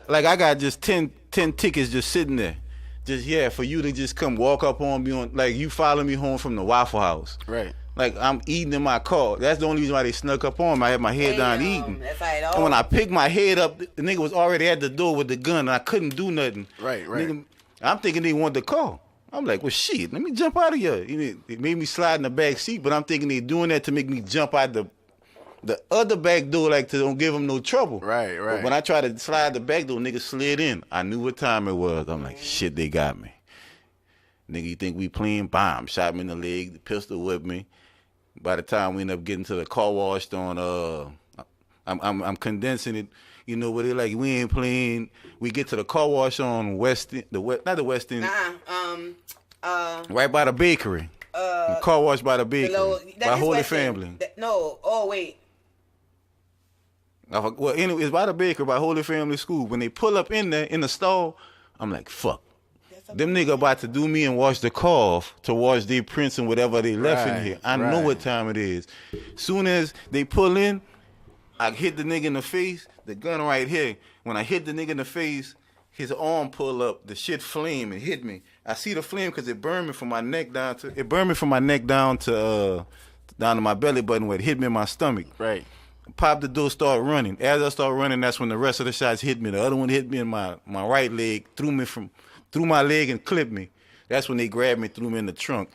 I got just 10 tickets just sitting there. Just, for you to just come walk up on me like you follow me home from the Waffle House.
Right.
Like I'm eating in my car. That's the only reason why they snuck up on me. I had my head down eating.
That's how it all.
And when I picked my head up, the nigga was already at the door with the gun and I couldn't do nothing.
Right.
Nigga, I'm thinking they wanted the call. I'm like, well, shit, let me jump out of here. It made me slide in the back seat, but I'm thinking they doing that to make me jump out the other back door, like to don't give them no trouble.
Right.
But when I tried to slide the back door, nigga slid in. I knew what time it was. I'm like, shit, they got me. Nigga, you think we playing? Bomb. Shot me in the leg, the pistol whipped me. By the time we end up getting to the car wash on, I'm condensing it. You know what it like? We ain't playing. We get to the car wash on not the West End. Right by the bakery. The car wash by the bakery. By Holy Family.
Wait.
Well, anyway, it's by the bakery, by Holy Family School. When they pull up in there, in the stall, I'm like, fuck. Them nigga about to do me and wash the car off to wash their prints and whatever they left in here. I know what time it is. Soon as they pull in, I hit the nigga in the face, the gun right here. When I hit the nigga in the face, his arm pull up, the shit flame and hit me. I see the flame because it burned me from my neck down to down to my belly button where it hit me in my stomach.
Right.
Popped the door, started running. As I started running, that's when the rest of the shots hit me. The other one hit me in my right leg, threw my leg and clipped me. That's when they grabbed me, threw me in the trunk.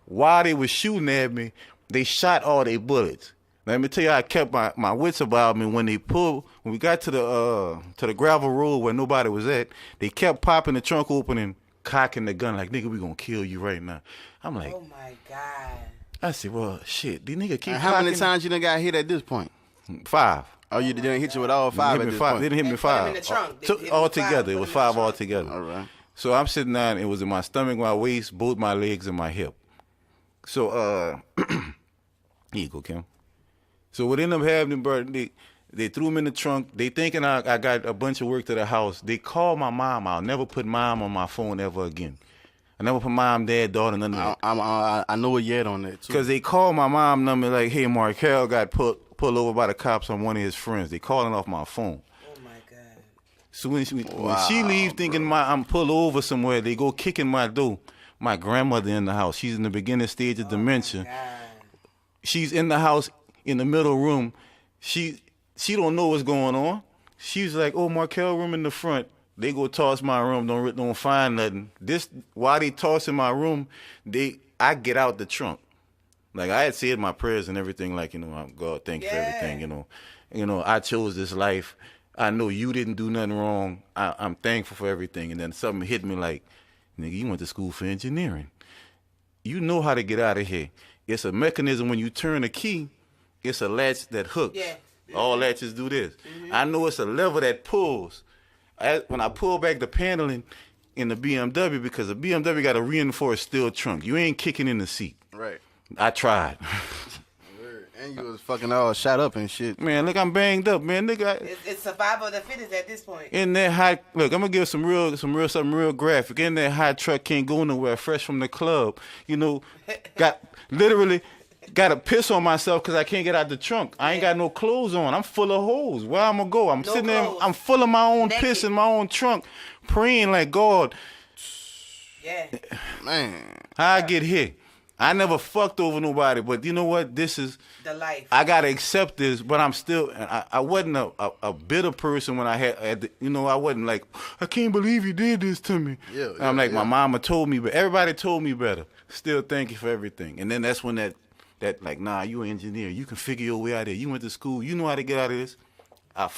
While they was shooting at me, they shot all their bullets. Let me tell you, I kept my wits about me. When we got to the gravel road where nobody was at, they kept popping the trunk open and cocking the gun like, nigga, we gonna kill you right now. I'm like,
oh my God.
I said, well, shit, these nigga keep.
How many times you done got hit at this point?
5.
Oh, you didn't hit you with all 5 at this point?
They didn't hit me 5.
In the trunk.
All together, it was 5 all together.
All right.
So I'm sitting down. It was in my stomach, my waist, both my legs, and my hip. So here you go, Kim. So what ended up happening, bro? They threw him in the trunk. They thinking I got a bunch of work to the house. They called my mom. I'll never put mom on my phone ever again. I never put mom, dad, daughter, none of that.
I know a yet on that too.
Because they called my mom number like, hey, Markell got pulled over by the cops on one of his friends. They calling off my phone.
Oh my God.
So when she leaves thinking I'm pulled over somewhere, they go kicking my door. My grandmother in the house. She's in the beginning stage of dementia. She's in the house in the middle room. She don't know what's going on. She's like, oh, Markell room in the front. They go toss my room, don't find nothing. While they tossing my room, I get out the trunk. Like I had said my prayers and everything, like, God, thank you for everything, I chose this life. I know you didn't do nothing wrong. I'm thankful for everything. And then something hit me like, nigga, you went to school for engineering. You know how to get out of here. It's a mechanism when you turn a key, it's a latch that hooks. Yeah. All latches do this. Mm-hmm. I know it's a lever that pulls. When I pull back the paneling in the BMW, because the BMW got a reinforced steel trunk. You ain't kicking in the seat.
Right.
I tried.
And you was fucking all shot up and shit.
Man, look, I'm banged up, man. Nigga,
it's survival of the fittest at this point.
In that high, look, I'm gonna give something real graphic. In that high truck, can't go nowhere. Fresh from the club, got to piss on myself because I can't get out the trunk. I ain't got no clothes on. I'm full of holes. Where I'm gonna go? I'm sitting there. I'm full of my own piss in my own trunk, praying like, God.
Yeah.
Man, how I get here? I never fucked over nobody, but you know what? This is
the life.
I gotta accept this, but I'm still. I wasn't a bitter person when I had I wasn't like, I can't believe you did this to me. Yeah. I'm like, my mama told me, but everybody told me better. Still, thank you for everything. And then that's when that like, nah, you an engineer. You can figure your way out of there. You went to school. You know how to get out of this. I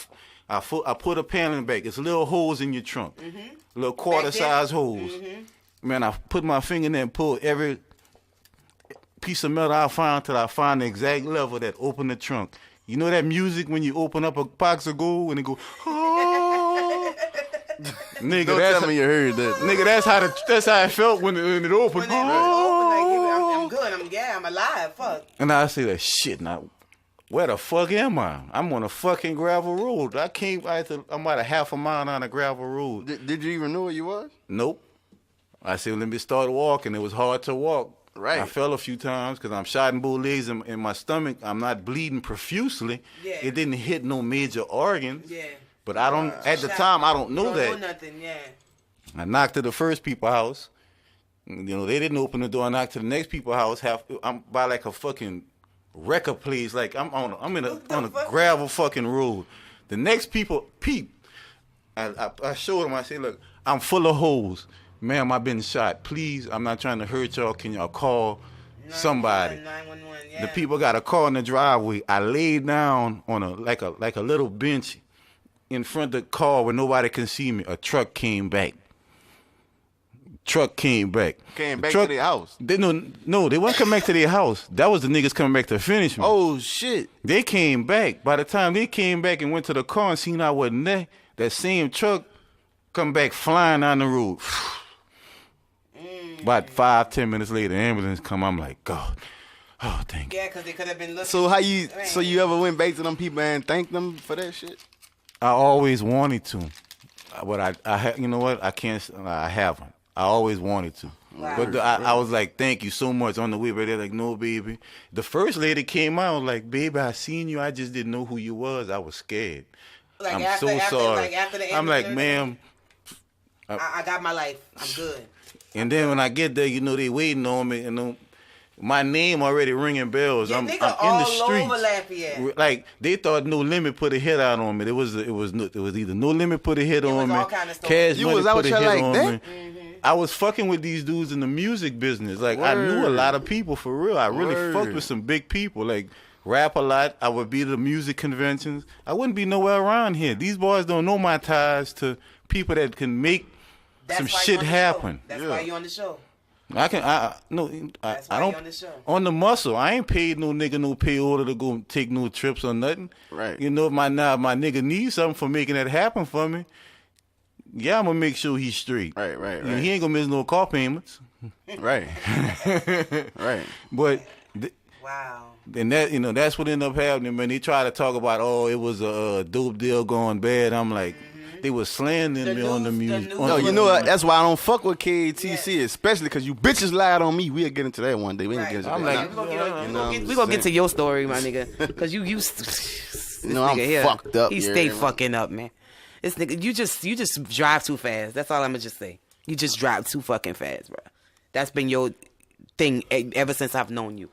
put a panel back. It's little holes in your trunk, little quarter-size holes. Mm-hmm. Man, I put my finger in there and pulled every piece of metal I found till I find the exact level that opened the trunk. You know that music when you open up a box of gold and it go, oh. Nigga,
don't tell me you heard that.
Nigga, that's how it felt when it opened.
When I'm good. I'm alive. Fuck.
And I say that shit now. Where the fuck am I? I'm on a fucking gravel road. I'm about a half a mile on a gravel road.
Did you even know where you was?
Nope. I said, let me start walking. It was hard to walk.
Right.
I fell a few times because I'm shot in both legs in my stomach. I'm not bleeding profusely. Yeah. It didn't hit no major organs. Yeah. But I don't, at the time, I don't know that.
You don't know nothing, yeah.
I knocked to the first people's house. They didn't open the door. I knocked to the next people's house. I'm by like a fucking wrecker place. Like I'm on a gravel fucking road. The next people peep. I showed them. I said, look, I'm full of holes. Ma'am, I've been shot. Please, I'm not trying to hurt y'all. Can y'all call somebody?
911, yeah.
The people got a car in the driveway. I laid down on a little bench in front of the car where nobody can see me. A truck came back.
Came back to their house.
No, they wouldn't come back to their house. That was the niggas coming back to finish me.
Oh shit!
They came back. By the time they came back and went to the car and seen I wasn't there, that same truck come back flying down the road. About 5-10 minutes later, the ambulance come. I'm like, God, oh thank you.
Yeah, because they could have been looking.
So you ever went back to them people and thanked them for that shit?
I always wanted to, but you know what? I can't. I haven't. I always wanted to. Wow. But I was like, thank you so much on the way. But they're like, no, baby. The first lady came out like, baby, I seen you. I just didn't know who you was. I was scared.
Like
I'm so sorry.
Like after the
I'm like, ma'am.
I got my life. I'm good.
And then when I get there, they waiting on me. my name already ringing bells. I'm in the streets. Like they thought No Limit put a hit out on me. It was either No Limit put a hit on me, Cash Money put a hit on me. I was fucking with these dudes in the music business. Like I knew a lot of people for real. I really fucked with some big people. Like rap a lot. I would be to the music conventions. I wouldn't be nowhere around here. These boys don't know my ties to people that can make some shit happen.
That's why you on the show.
I don't on the show. On the muscle. I ain't paid no nigga no pay order to go take no trips or nothing.
Right.
You know, if my nigga needs something for making that happen for me, yeah, I'm gonna make sure he's straight.
Right.
He ain't gonna miss no car payments.
Right. Right.
But
wow.
And that, that's what ended up happening. When they try to talk about, it was a dope deal going bad, I'm like, they was slandering me on the music.
No, you know what? That's why I don't fuck with kt2, especially because you bitches lied on me. We'll get into that one day. We ain't get into that.
We gonna get to your story, my nigga, because you
I'm fucked up.
He stay fucking up, man. This nigga, you just drive too fast. That's all I'm gonna just say. You just drive too fucking fast, bro. That's been your thing ever since I've known you.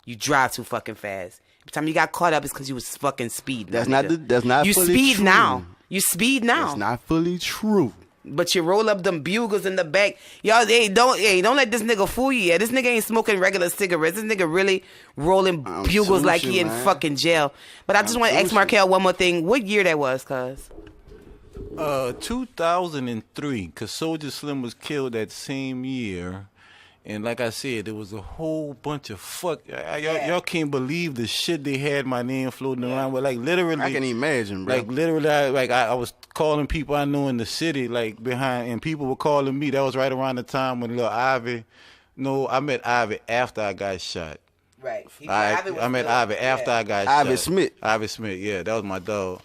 You drive too fucking fast. Every time you got caught up, it's because you was fucking speeding.
That's not.
You
fully
speed
true.
now. You speed now.
That's not fully true.
But you roll up them bugles in the back. Y'all, don't let this nigga fool you. Yeah, this nigga ain't smoking regular cigarettes. This nigga really rolling bugles like he in fucking jail. But I just want to ask Markell one more thing. What year that was, cuz?
2003, because Soulja Slim was killed that same year. And like I said, there was a whole bunch of y'all can't believe the shit they had my name floating around with. Like literally,
I can imagine, bro.
Like literally, I was calling people I knew in the city, like behind, and people were calling me. That was right around the time when Lil Ivy. No, I met Ivy after I got shot.
Right.
I met Ivy after I got shot.
Ivy Smith,
yeah, that was my dog.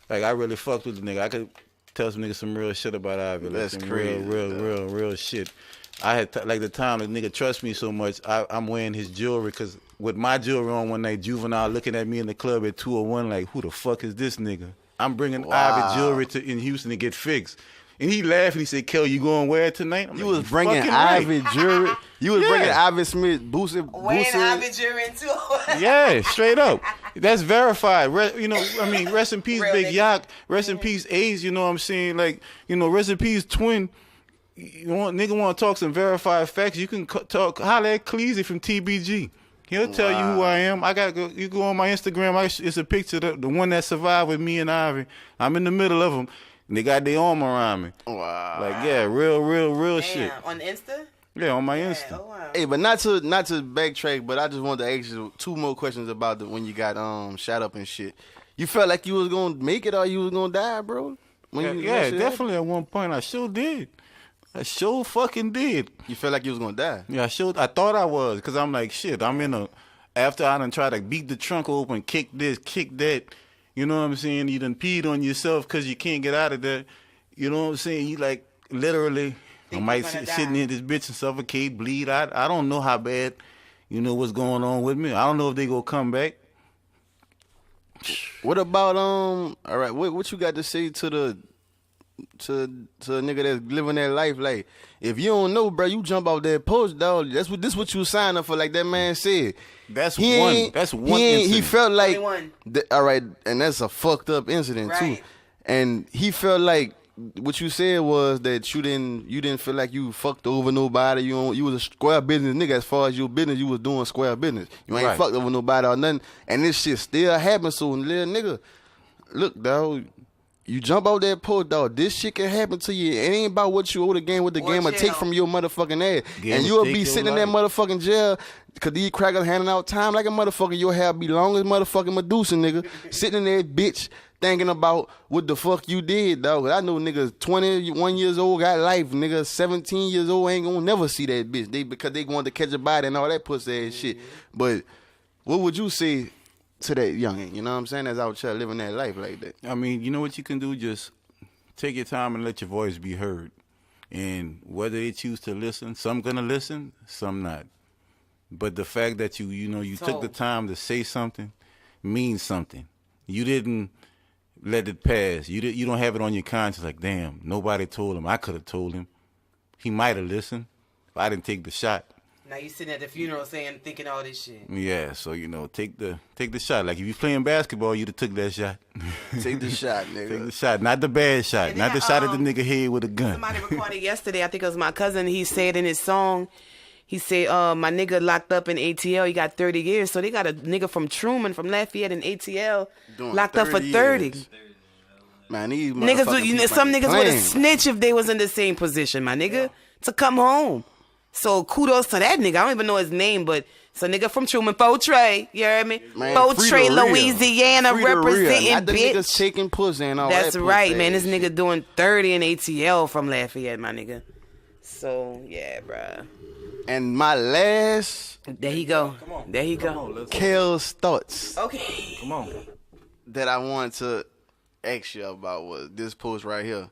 Like I really fucked with the nigga. I could tell some niggas some real shit about Ivy. Like,
that's crazy.
Real shit. I had like the time the nigga trust me so much. I'm wearing his jewelry because with my jewelry on one night, Juvenile looking at me in the club at 2:01 like, who the fuck is this nigga? I'm bringing Ivy jewelry in Houston to get fixed. And he laughed and he said, Kel, you going to wear it tonight?
You was bringing Ivy jewelry. You was bringing Ivy Smith boosted.
Wearing Ivy jewelry too.
Yeah, straight up. That's verified. Rest in peace, Big Yak. Rest in peace, Ace. You know what I'm saying? Like, rest in peace, Twin. Nigga want to talk some verified facts? You can holler at Cleasy from TBG. He'll tell you who I am. I gotta go. You go on my Instagram. It's a picture of the one that survived with me and Ivy. I'm in the middle of them. And they got their arm around me.
Wow.
Like real shit.
On Insta?
Yeah, on my Insta.
Oh, wow.
Hey, but not to backtrack, but I just wanted to ask you 2 more questions about when you got shot up and shit. You felt like you was gonna make it or you was gonna die, bro?
Yeah, definitely at one point I sure did. I sure fucking did.
You felt like you was gonna die?
Yeah, I thought I was, because I'm like, shit, after I done try to beat the trunk open, kick this, kick that, you know what I'm saying? You done peed on yourself because you can't get out of there. You know what I'm saying? You like, literally, I might sitting in this bitch and suffocate, bleed. I don't know how bad, what's going on with me. I don't know if they gonna come back.
What about, all right, what you got to say to a nigga that's living that life? Like, if you don't know, bro, you jump off that post, dog. This what you sign up for, like that man said. That's one incident. He felt like all right, and that's a fucked up incident too. And he felt like what you said was that you didn't feel like you fucked over nobody. You was a square business nigga. As far as your business, you was doing square business. You ain't fucked over nobody or nothing. And this shit still happens. So little nigga, look, dog. You jump out that post, dog. This shit can happen to you. It ain't about what you owe the game, what the game will take from your motherfucking ass. And you'll be sitting in that motherfucking jail because these crackers handing out time like a motherfucker. Your hair be long as motherfucking Medusa, nigga. Sitting in that bitch thinking about what the fuck you did, dog. I know niggas 21 years old got life. Niggas 17 years old ain't gonna never see that bitch. Because they going to catch a body and all that pussy ass shit. But what would you say to that youngin', you know what I'm saying, that's out there living that life like that?
I mean, you know what you can do? Just take your time and let your voice be heard. And whether they choose to listen, some gonna listen, some not. But the fact that you took the time to say something means something. You didn't let it pass. You don't have it on your conscience like, damn, nobody told him. I could have told him. He might have listened if I didn't take the shot.
Now you sitting at the funeral thinking all this shit.
Yeah, so take the shot. Like if you playing basketball, you'd have took that shot.
Take the shot, nigga.
Take the shot, not the bad shot, not the shot at the nigga head with a gun.
Somebody recorded yesterday. I think it was my cousin. He said in his song, he said, "My nigga locked up in ATL. He got 30 years. So they got a nigga from Truman, from Lafayette, in ATL, locked up for 30."
Man, these
niggas, some niggas would have snitched if they was in the same position, my nigga, to come home. So kudos to that nigga. I don't even know his name, but it's a nigga from Truman, Trey. You heard me? Trey, Louisiana, representing,
not the
bitch.
Niggas taking pussy and all that.
That's right, man. This nigga doing 30 in ATL from Lafayette, my nigga. So yeah, bruh.
And my last.
There he go. There he go.
Kel's thoughts.
Okay.
Come on.
That I want to ask you about was this post right here.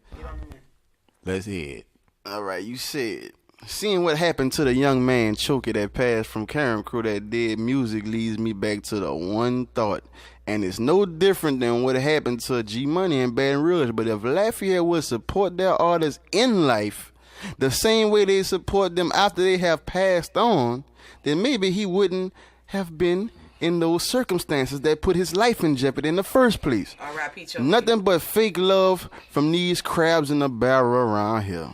Let's hear it.
All right, you said, seeing what happened to the young man Choker that passed from Karen Crew that did music leads me back to the one thought. And it's no different than what happened to G Money and Baton Rouge. But if Lafayette would support their artists in life the same way they support them after they have passed on, then maybe he wouldn't have been in those circumstances that put his life in jeopardy in the first place.
R.I.P. Choker.
Nothing but fake love from these crabs in the barrel around here.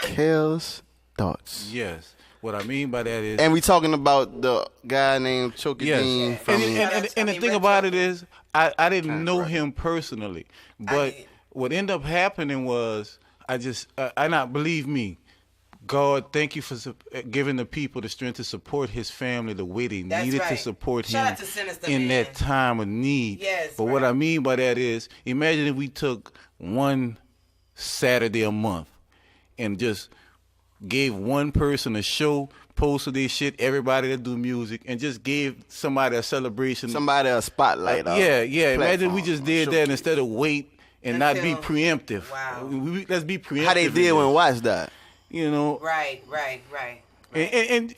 Kel's thoughts.
Yes. What I mean by that is...
And we talking about the guy named Choker Dean.
Yes. And the thing about it is, I didn't know him personally. But what ended up happening was, believe me, God, thank you for giving the people the strength to support his family the way they needed to support him in that time of need.
Yes,
but what I mean by that is, imagine if we took one Saturday a month and just gave one person a show, posted their shit, everybody that do music, and just gave somebody a celebration.
Somebody a spotlight.
Yeah. Imagine we just did that instead of wait and not be preemptive.
Wow.
Let's be preemptive.
How they did when Watch died.
Right.
And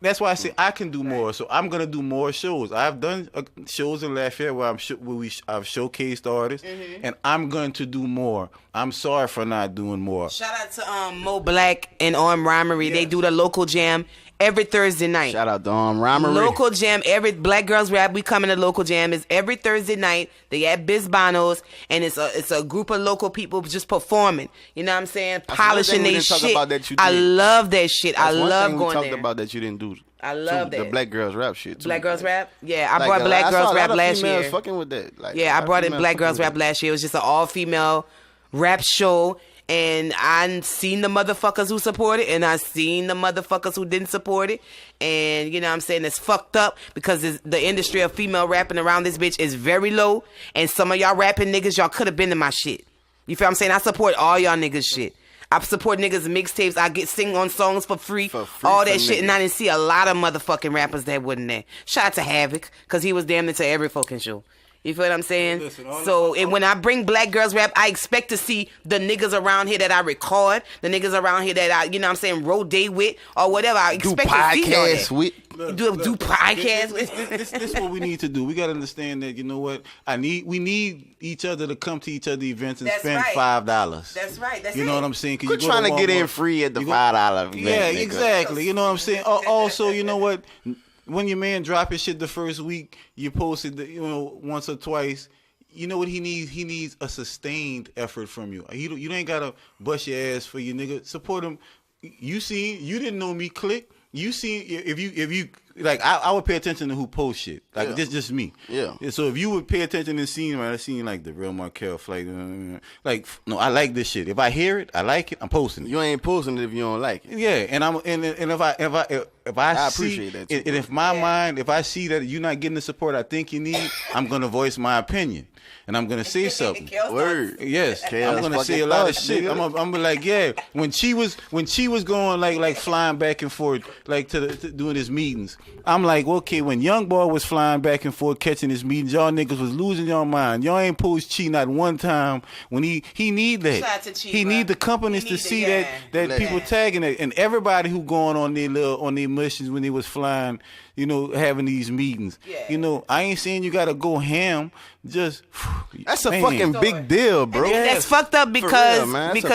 that's why I say I can do more. So I'm gonna do more shows. I've done shows in Lafayette where I've showcased artists, and I'm going to do more. I'm sorry for not doing more.
Shout out to Mo Black and Arm Rhymery. Yes. They do the local jam every Thursday night.
Shout out to Arm Rhymery.
Local jam, every Black Girls Rap. We come in the local jam. It's every Thursday night. They at Bisbano's, and it's a group of local people just performing. You know what I'm saying? Polishing their shit. I love that shit. I love going there.
We talked about that you didn't do.
I love that.
The Black Girls Rap shit too.
Black Girls Rap? Yeah, I brought Black Girls Rap last year.
Fucking with that.
I brought in Black Girls Rap last year. It was just an all-female rap show. And I seen the motherfuckers who support it, and I seen the motherfuckers who didn't support it. And you know what I'm saying? It's fucked up because the industry of female rapping around this bitch is very low. And some of y'all rapping niggas, y'all could have been in my shit. You feel what I'm saying? I support all y'all niggas shit. I support niggas mixtapes. I get sing on songs for free all that shit. Niggas. And I didn't see a lot of motherfucking rappers that wasn't there. Shout out to Havoc, because he was damn near to every fucking show. You feel what I'm saying? Listen, when I bring Black Girls Rap, I expect to see the niggas around here that I record, the niggas around here that I, you know what I'm saying, road day with, or whatever. I expect to see that. Do podcasts with.
This is what we need to do. We got to understand that, you know what? We need each other to come to each other's events and spend $5.
That's right.
You know what I'm saying?
Quit trying to get in free at the $5 event.
Yeah, exactly. You know what I'm saying? Also, you know what? When your man drop his shit the first week, you posted once or twice. You know what he needs? He needs a sustained effort from you. You ain't gotta bust your ass for your nigga. Support him. You didn't know me. Click. You see, if you like, I would pay attention to who posts shit. Like, just me.
Yeah.
So if you would pay attention and see, I seen like the real Markell flight. No, I like this shit. If I hear it, I like it, I'm posting it.
You ain't posting it if you don't like it.
Yeah, and if I
appreciate that too,
and if my mind, if I see that you're not getting the support I think you need, I'm gonna voice my opinion. And I'm gonna say something.
Word.
Yes. I'm gonna say a lot of shit. I'm gonna be like, yeah. When she was going like flying back and forth, like to doing his meetings, I'm like, okay. When Young Boy was flying back and forth catching his meetings, y'all niggas was losing your mind. Y'all ain't post cheat not one time. When he need that. He need the companies to see that people tagging it, and everybody who going on their missions when they was flying. Having these meetings. Yeah. I ain't saying you gotta go ham. Just
that's a fucking big deal, bro.
That's fucked up because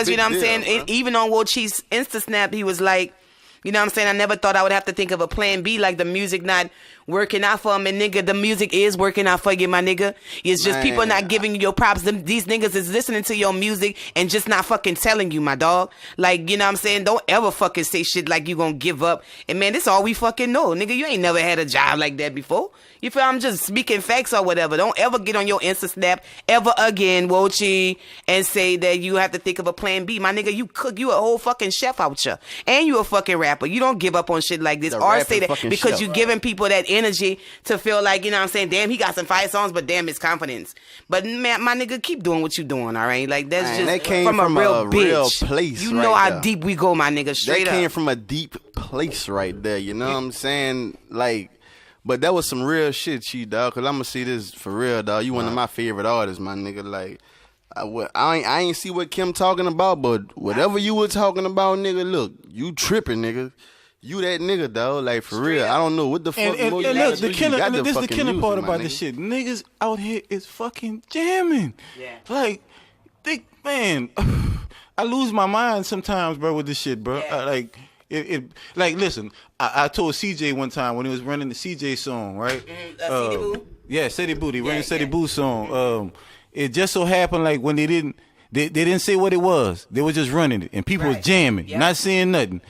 you know what I'm saying. Even on Wo Chief's Insta snap, he was like, You know what I'm saying? I never thought I would have to think of a plan B, like the music not working out for him. And nigga, the music is working out for you, my nigga. It's just people not giving you your props. These niggas is listening to your music and just not fucking telling you, my dog. Like, you know what I'm saying? Don't ever fucking say shit like you gonna give up. And man, this all we fucking know. Nigga, you ain't never had a job like that before. You feel I'm just speaking facts or whatever. Don't ever get on your Insta Snap ever again, Wochi, and say that you have to think of a plan B. My nigga, you cook, you a whole fucking chef out here. And you a fucking rapper. You don't give up on shit like this. Or say that because you giving people that energy to feel like, you know what I'm saying, damn, he got some fire songs, but damn, his confidence. But man, my nigga, keep doing what you doing, all right? Like, that's just
that came
from a real bitch.
Place.
You know how deep we go, my nigga, straight up.
That came from a deep place right there, you know what I'm saying? Like, but that was some real shit, dog, because I'm going to see this for real, dog. You one of my favorite artists, my nigga. Like, I ain't see what Kim talking about, but whatever you were talking about, nigga, look, you tripping, nigga. You that nigga, dog. Like, for real. I don't know what the fuck
and look, the killing part about this shit. Niggas out here is fucking jamming. Yeah. Like, man, I lose my mind sometimes, bro, with this shit, bro. Yeah. Like, listen, I told CJ one time when he was running the CJ song, right?
City Boo?
Yeah, City Boo. He running City Boo song. It just so happened, like, when they didn't say what it was. They were just running it, and people was jamming, not saying nothing.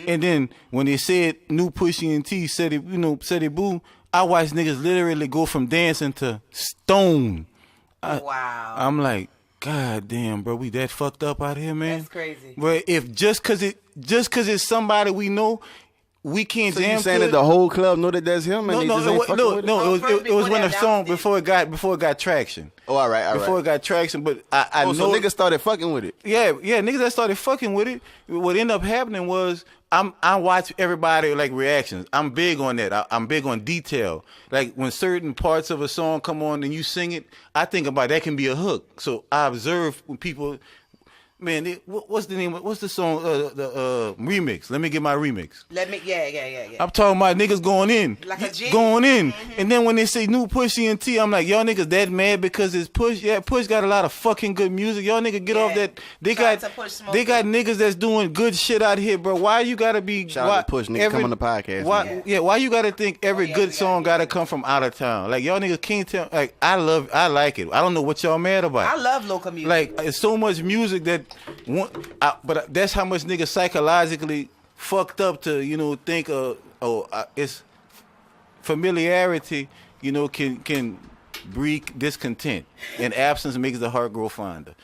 And then when they said New Pushy and T, City Boo, I watched niggas literally go from dancing to stone.
Wow.
I'm like, God damn, bro, we that fucked up out here, man.
That's crazy.
But if just cause it's somebody we know, we can't jam.
So you saying that the whole club know that that's him? And
No, it was when the song before it got traction.
Oh, all right.
Before it got traction, but I know.
So niggas started fucking with it.
Yeah, niggas that started fucking with it. What ended up happening was I watch everybody like reactions. I'm big on that. I'm big on detail. Like when certain parts of a song come on and you sing it, I think about that can be a hook. So I observe when people. Man, what's the name? What's the song? The remix. Let me get my remix.
Yeah.
I'm talking about niggas going in,
like a G.
going in, and then when they say New Pushy and T, I'm like, y'all niggas that mad because it's Push. Yeah, Push got a lot of fucking good music. Y'all niggas get off that. They got niggas that's doing good shit out here, bro. Why you gotta be?
Shout out to Push, nigga, come on the podcast.
Why you gotta think every good song gotta come from out of town? Like y'all niggas can't tell. Like I like it. I don't know what y'all mad about.
I love local music.
Like it's so much music that. But that's how much niggas psychologically fucked up to think it's familiarity can breed discontent, and absence makes the heart grow fonder.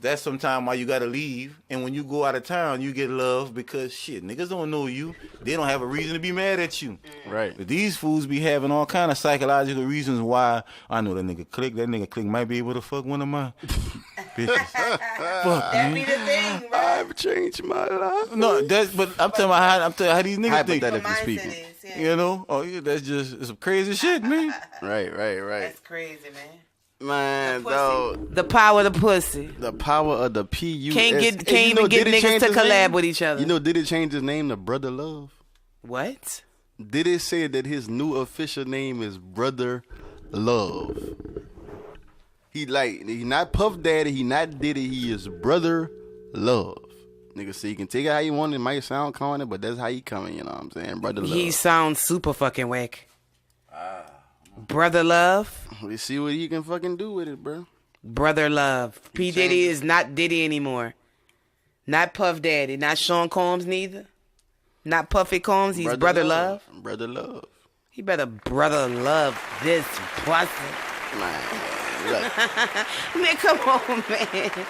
That's sometimes why you gotta leave, and when you go out of town you get love because shit niggas don't know you, they don't have a reason to be mad at you.
Right.
But these fools be having all kind of psychological reasons why. I know that nigga click might be able to fuck one of my bitches. Fuck,
that be the thing, bro.
I've changed my life.
No, but I'm talking about how these niggas think.
Hypothetically speaking.
It's some crazy shit, man.
Right.
That's crazy, man.
Man, though,
the power of the pussy.
The power of the P-U-S.
Can't even get niggas to collab with each other.
You know, did it change his name to Brother Love?
What?
Did it say that his new official name is Brother Love? He not Puff Daddy, he not Diddy, he is Brother Love. Nigga, so you can take it how you want. It might sound corny, but that's how he coming, you know what I'm saying? Brother Love.
He sounds super fucking whack. Brother Love.
We see what he can fucking do with it, bro.
Brother Love. P. Diddy is not Diddy anymore. Not Puff Daddy. Not Sean Combs neither. Not Puffy Combs. He's Brother Love.
Brother Love.
He better Brother Love this pussy.
Man,
man, come on, man.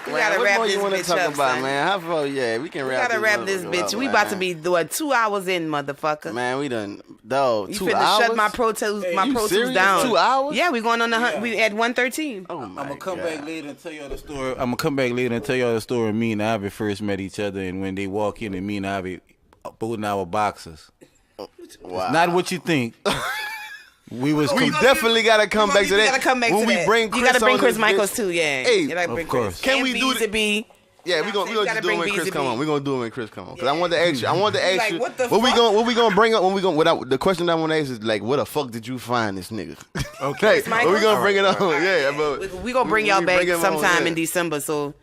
We gotta
what
wrap
more
this
you want to
bitch
talk
up,
about,
son.
man? How far? Yeah, we can wrap.
We gotta wrap this bitch.
Up,
we about to be doing 2 hours in, motherfucker.
Man, we done. Dog,
you
2
finna
hours.
shut my Pro Tools
serious?
down.
2 hours?
Yeah, we going on we at 1:13.
Oh my
I'm gonna come back later and tell y'all the story. I'm gonna come back later and tell y'all the story. Me and Ivy first met each other, and when they walk in, and me and Ivy both in our boxers.
Wow.
It's not what you think. We
definitely gotta come back to that.
Gotta come back
when
to
we
that.
bring Chris
you gotta bring
on
Chris
this
Michaels
bitch.
too, yeah.
Hey,
you gotta bring
of course.
Chris.
Can we do
that?
Yeah, we gonna just do it when Chris come on. We gonna do it when Chris come on. Cause I wanted to ask you.
Like,
you.
what
we gonna bring up when we gonna? The question I want to ask is like, where the fuck did you find this nigga? Okay,
Chris
we gonna bring it on.
Right.
Yeah, but
we gonna bring y'all back sometime
on,
in December. So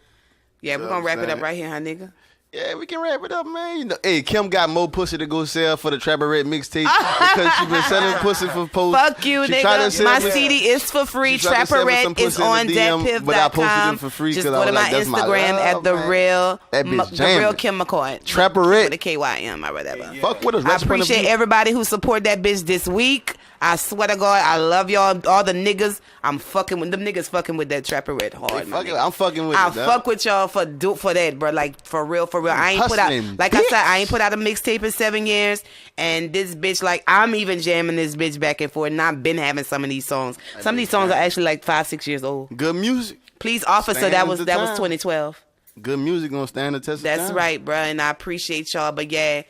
yeah, we're gonna wrap it up right here, huh, nigga?
Yeah, we can wrap it up, man. You know, hey, Kim got more pussy to go sell for the Trapperette mixtape because she been selling pussy for posts.
Fuck you, nigga. My CD is for free. Trapperette is on deadpiff.com.
But I posted it for free.
Just go to my Instagram at the real Kim McCoy.
Trapperette.
The KYM or whatever.
Yeah. Fuck with us.
I appreciate everybody who support that bitch this week. I swear to God, I love y'all. All the niggas, I'm fucking with them niggas. Fucking with that Trapperette hard.
I'm fucking with.
I fuck with y'all for that, bro. Like for real. I ain't put out. Like I said, I ain't put out a mixtape in 7 years. And this bitch, like I'm even jamming this bitch back and forth. And I've been having some of these songs. Some of these songs are actually like 5-6 years old.
Good music.
Please, officer. That was 2012.
Good music gonna stand the test of time.
That's right, bro. And I appreciate y'all. But yeah.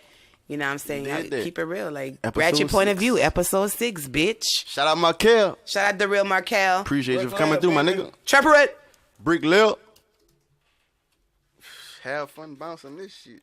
You know what I'm saying? Keep it real. Like, Ratchet Point of View, episode 6, bitch.
Shout out Markell.
Shout out the real Markell.
Appreciate you for coming through, my nigga.
Trapperette.
Brick Lil. Have fun bouncing this shit.